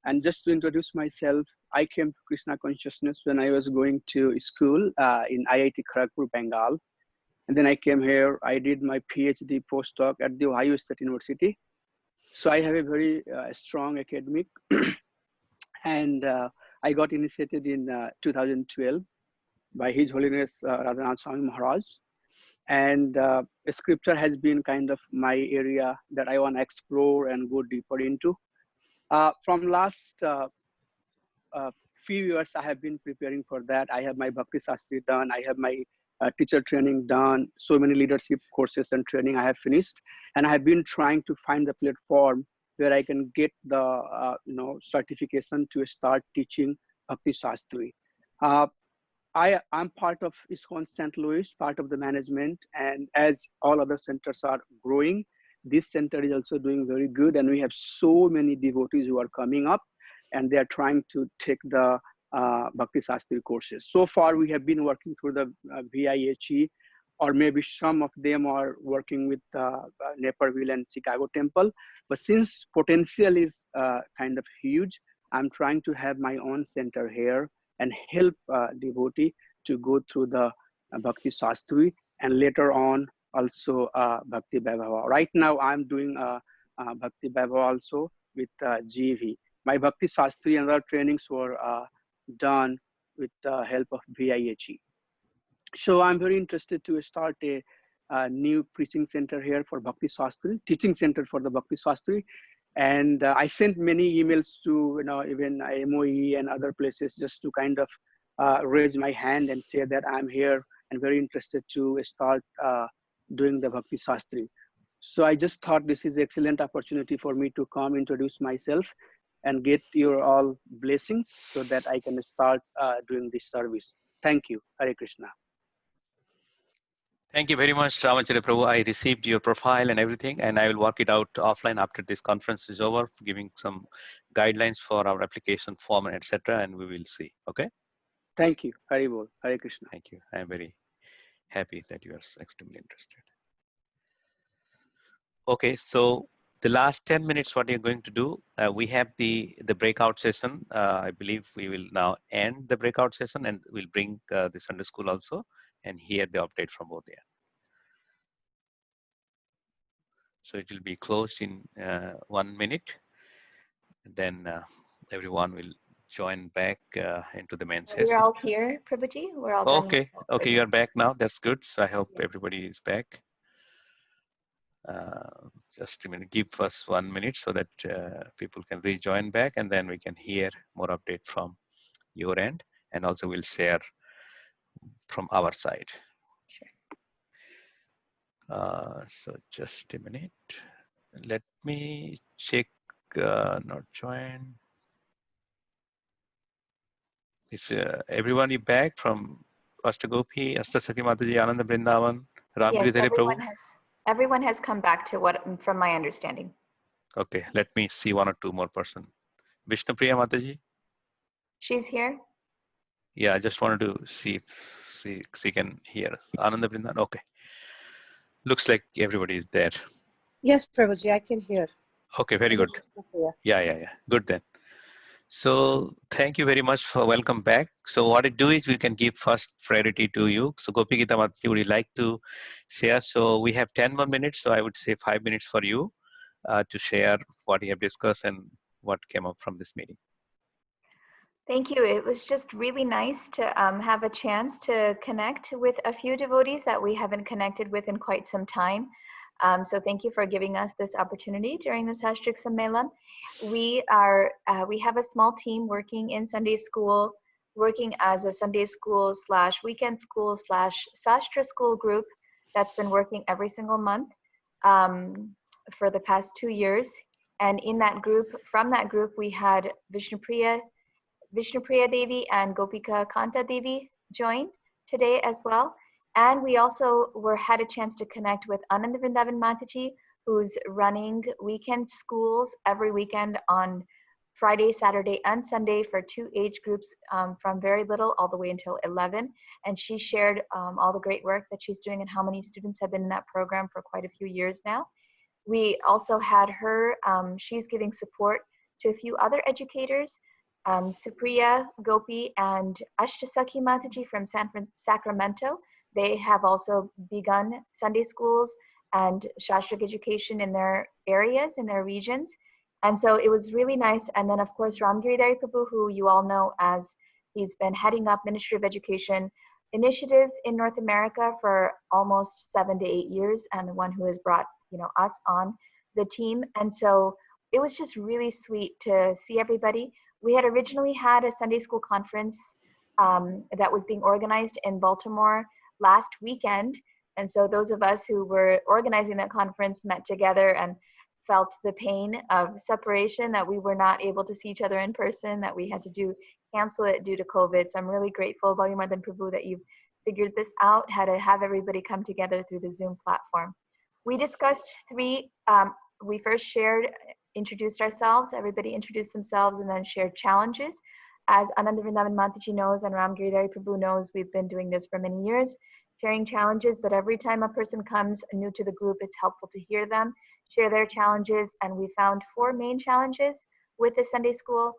and just to introduce myself, I came to Krishna consciousness when I was going to school in IIT Kharagpur, Bengal. And then I came here, I did my PhD postdoc at the Ohio State University. So I have a very strong academic, and I got initiated in 2012 by His Holiness Radhanath Swami Maharaj. And scripture has been kind of my area that I want to explore and go deeper into. From last few years, I have been preparing for that. I have my Bhakti Sastri done. I have my teacher training done. So many leadership courses and training I have finished. And I have been trying to find the platform where I can get the certification to start teaching Bhakti Sastri. I'm part of ISKCON St. Louis, part of the management, and as all other centers are growing, this center is also doing very good, and we have so many devotees who are coming up, and they are trying to take the Bhakti Sastri courses. So far, we have been working through the VIHE, or maybe some of them are working with Naperville and Chicago Temple, but since potential is kind of huge, I'm trying to have my own center here and help devotee to go through the Bhakti Sastri and later on also Bhakti Vaibhava. Right now I'm doing Bhakti Vaibhava also with GV. My Bhakti Sastri and other trainings were done with the help of VIHE. So I'm very interested to start a new preaching center here for Bhakti Sastri, teaching center for the Bhakti Sastri. And I sent many emails to even MOE and other places just to kind of raise my hand and say that I'm here and very interested to start doing the Bhakti Sastri. So I just thought this is an excellent opportunity for me to come introduce myself and get your all blessings so that I can start doing this service. Thank you. Hare Krishna.
Thank you very much, Ramacharya Prabhu. I received your profile and everything, and I will work it out offline after this conference is over, giving some guidelines for our application form, etc., and we will see. Okay?
Thank you. Hare Bol. Hare Krishna.
Thank you. I am very happy that you are extremely interested. Okay, so the last 10 minutes, what you're going to do, we have the breakout session. I believe we will now end the breakout session, and we'll bring the Sunday school also and hear the update from both there. So it will be closed in 1 minute. Then everyone will join back into the main session.
We're all here, Prabhuji. We're all done.
Okay, okay, you are back now. That's good. So I hope everybody is back. Just a minute, give us 1 minute so that people can rejoin back, and then we can hear more update from your end, and also we'll share from our side. So just a minute. Let me check. Not join. Is everybody back from Ashtagopi, Ashtasati Mataji, Ananda Brindavan,
Yes,
Ramgiridhari Prabhu?
everyone has come back to what, from my understanding.
Okay, let me see 1 or 2 more person. Vishnupriya Mataji?
She's here.
Yeah, I just wanted to see if she can hear. Ananda Brindavan, okay. Looks like everybody is there.
Yes, Prabhuji, I can hear.
Okay, very good. Yeah. Good then. So thank you very much for welcome back. So what I do is we can give first priority to you. So Gopi Gita Mataji, would you like to share? So we have 10 more minutes. So I would say 5 minutes for you to share what you have discussed and what came up from this meeting.
Thank you. It was just really nice to have a chance to connect with a few devotees that we haven't connected with in quite some time. So thank you for giving us this opportunity during the Sastrik Sammelan. We have a small team working in Sunday school, working as a Sunday school / weekend school / Sastra school group that's been working every single month for the past 2 years. And in that group, from that group, we had Vishnupriya Devi and Gopika Kanta Devi join today as well. And we also had a chance to connect with Ananda Vrindavan Mataji, who's running weekend schools every weekend on Friday, Saturday, and Sunday for 2 age groups from very little all the way until 11. And she shared all the great work that she's doing and how many students have been in that program for quite a few years now. We also had her, she's giving support to a few other educators, Supriya, Gopi, and Ashtasakhi Mataji from Sacramento. They have also begun Sunday schools and Shastrik education in their areas, in their regions. And so it was really nice. And then, of course, Ramgiri Dari Prabhu, who you all know as he's been heading up Ministry of Education initiatives in North America for almost 7 to 8 years, and the one who has brought us on the team. And so it was just really sweet to see everybody. We had originally had a Sunday school conference that was being organized in Baltimore last weekend. And so those of us who were organizing that conference met together and felt the pain of separation, that we were not able to see each other in person, that we had to cancel it due to COVID. So I'm really grateful, Balimardan Prabhu, that you've figured this out, how to have everybody come together through the Zoom platform. We discussed we first introduced ourselves, everybody introduced themselves, and then shared challenges. As Ananda Vrindavan Mataji knows and Ramgiri Dari Prabhu knows, we've been doing this for many years, sharing challenges, but every time a person comes new to the group, it's helpful to hear them, share their challenges, and we found 4 main challenges with the Sunday school.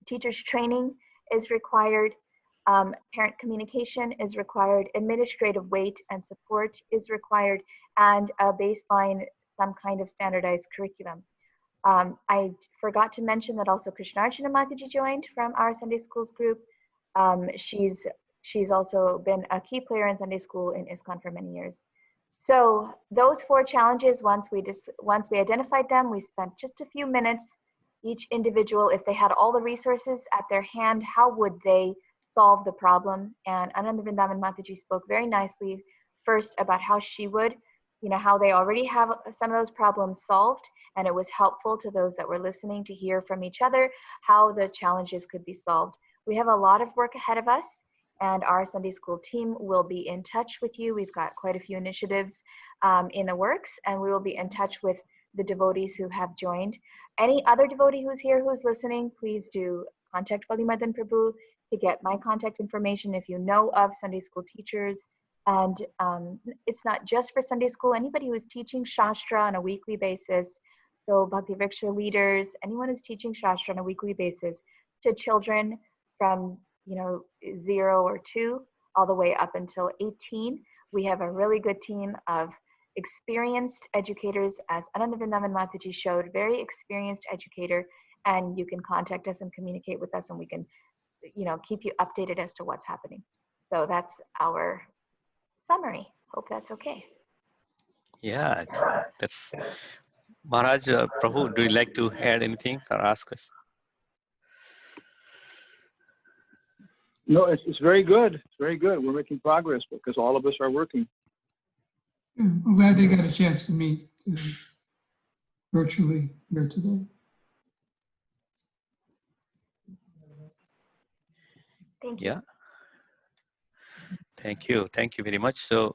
Teachers training is required, parent communication is required, administrative weight and support is required, and a baseline, some kind of standardized curriculum. I forgot to mention that also Krishnarchana Mataji joined from our Sunday schools group. She's also been a key player in Sunday school in ISKCON for many years. So those 4 challenges, once we identified them, we spent just a few minutes, each individual, if they had all the resources at their hand, how would they solve the problem? And Ananda Vrindavan Mataji spoke very nicely first about how she would, how they already have some of those problems solved, and it was helpful to those that were listening to hear from each other how the challenges could be solved. We have a lot of work ahead of us, and our Sunday school team will be in touch with you. We've got quite a few initiatives in the works, and we will be in touch with the devotees who have joined. Any other devotee who's here who's listening, please do contact Balimardan Prabhu to get my contact information if you know of Sunday school teachers. And it's not just for Sunday school, anybody who is teaching Shastra on a weekly basis, so Bhakti Vriksha leaders, anyone who's teaching Shastra on a weekly basis to children from 0 or 2 all the way up until 18. We have a really good team of experienced educators, as Ananda Vrindavan Mataji showed, very experienced educator, and you can contact us and communicate with us, and we can keep you updated as to what's happening. So that's our summary. Hope that's okay.
Yeah, that's Maharaj Prabhu. Do you like to add anything or ask us?
No, it's very good. It's very good. We're making progress because all of us are working.
I'm glad they got a chance to meet virtually here today.
Thank you.
Yeah. Thank you. Thank you very much. So,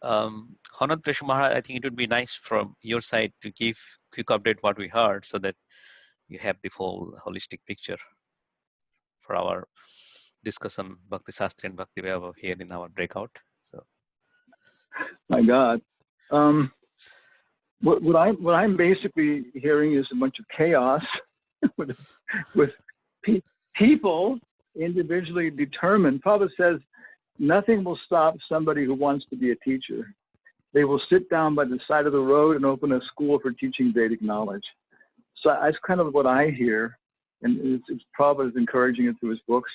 Hanat Prashu Maharaj, I think it would be nice from your side to give quick update what we heard so that you have the full holistic picture for our discussion, Bhakti Shastri and Bhakti Vaibhav here in our breakout. So,
my God, what I'm basically hearing is a bunch of chaos with people individually determined. Prabhupada says nothing will stop somebody who wants to be a teacher. They will sit down by the side of the road and open a school for teaching Vedic knowledge. So that's kind of what I hear, and it's Prabhupada is encouraging it through his books.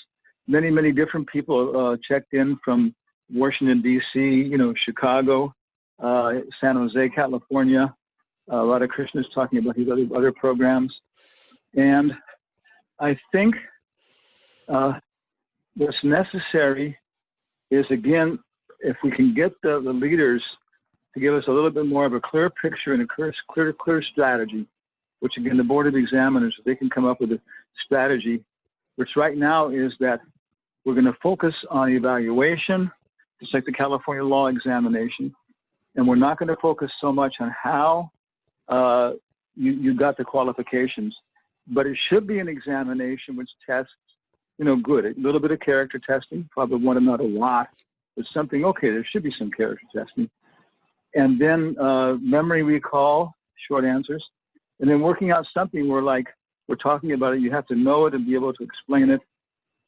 Many different people checked in from Washington, D.C., Chicago, San Jose, California. Radhakrishna is talking about his other programs. And I think what's necessary is, again, if we can get the leaders to give us a little bit more of a clear picture and a clear strategy, which again, the Board of Examiners, they can come up with a strategy, which right now is that we're going to focus on evaluation, just like the California law examination, and we're not going to focus so much on how you got the qualifications, but it should be an examination which tests, good, a little bit of character testing, probably one and not a lot, but something, okay, there should be some character testing. And then memory recall, short answers, and then working out something where, like, we're talking about it, you have to know it and be able to explain it.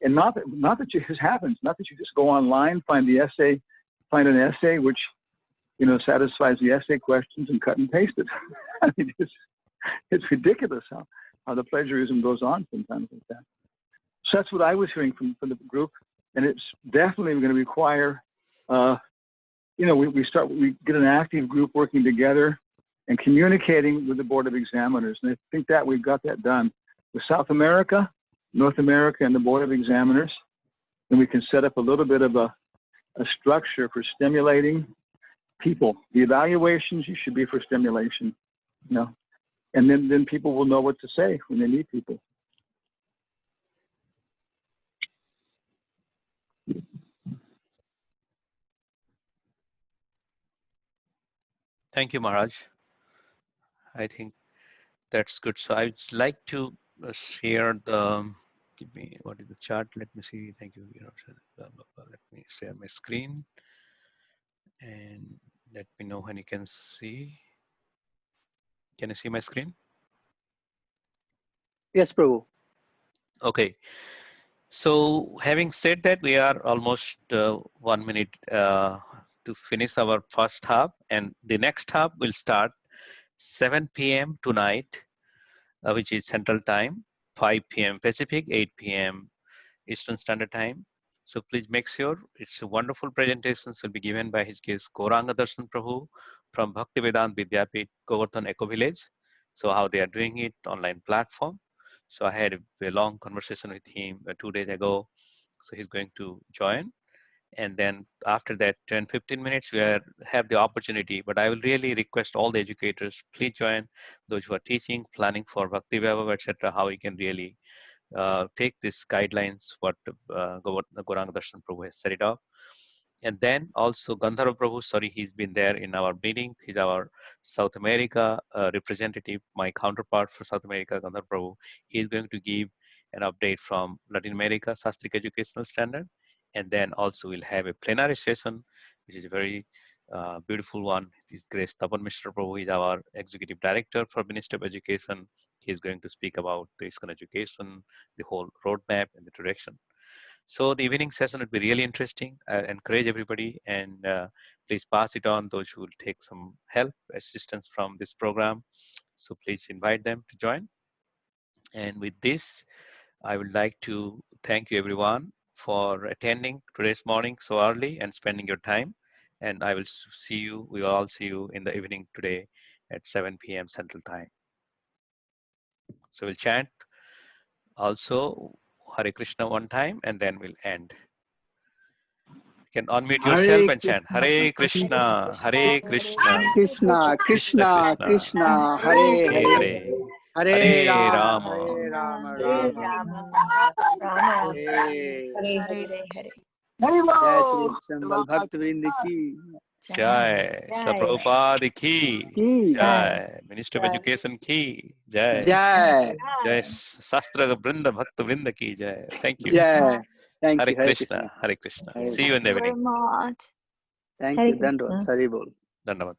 And not that this happens, not that you just go online, find an essay which, satisfies the essay questions and cut and paste it. I mean, it's ridiculous how the plagiarism goes on sometimes like that. So that's what I was hearing from the group, and it's definitely going to require, we get an active group working together and communicating with the Board of Examiners. And I think that we've got that done with South America, North America, and the Board of Examiners. And we can set up a little bit of a structure for stimulating people. The evaluations, you should be for stimulation, and then people will know what to say when they meet people.
Thank you, Maharaj. I think that's good. So I'd like to share give me, what is the chart? Let me see. Thank you. Let me share my screen and let me know when you can see. Can you see my screen?
Yes, Prabhu.
Okay. So having said that, we are almost 1 minute to finish our first half, and the next half will start 7 p.m. tonight, which is Central Time, 5 p.m. Pacific, 8 p.m. Eastern Standard Time. So please make sure it's a wonderful presentation will be given by his guest Gauranga Darshan Prabhu from Bhaktivedanta Vidyapit, Govardhan Eco Village. So how they are doing it, online platform. So I had a long conversation with him 2 days ago. So he's going to join. And then after that 10-15 minutes, we have the opportunity, but I will really request all the educators, please join, those who are teaching, planning for Bhaktivedanta, etc., how we can really take these guidelines, what Gauranga Darshan Prabhu has set it up. And then also Gandharva Prabhu, sorry, he's been there in our meeting. He's our South America representative, my counterpart for South America, Gandharva Prabhu. He's going to give an update from Latin America, Shastric Educational Standard. And then also we'll have a plenary session, which is a very beautiful one. This Grace Tapan Mishra Prabhu is our executive director for Ministry of Education. He's going to speak about the ISKCON education, the whole roadmap and the direction. So the evening session would be really interesting. I encourage everybody, and please pass it on those who will take some help, assistance from this program. So please invite them to join. And with this, I would like to thank you everyone for attending today's morning so early and spending your time. And I will see you, we will all see you in the evening today at 7 p.m. Central Time. So we'll chant also Hare Krishna one time, and then we'll end. You can unmute yourself and chant Hare Krishna, Hare Krishna,
Krishna, Krishna, Krishna, Hare Hare, Hare Rama, Rama Rama, Hare Hare. Jai Shri Sambal Bhaktivinoda ki
Jai, Srila Prabhupada ki Jai, Minister of Education ki Jai,
Jai,
Jai Shastra Vrinda Bhakta Vrinda ki Jai. Thank you.
Jai. Thank
Hare
you, Hare
Krishna,
Krishna.
Hare Krishna.
Hare
See you in the evening.
Thank you, Dandavad, Saribol.
Dandavad.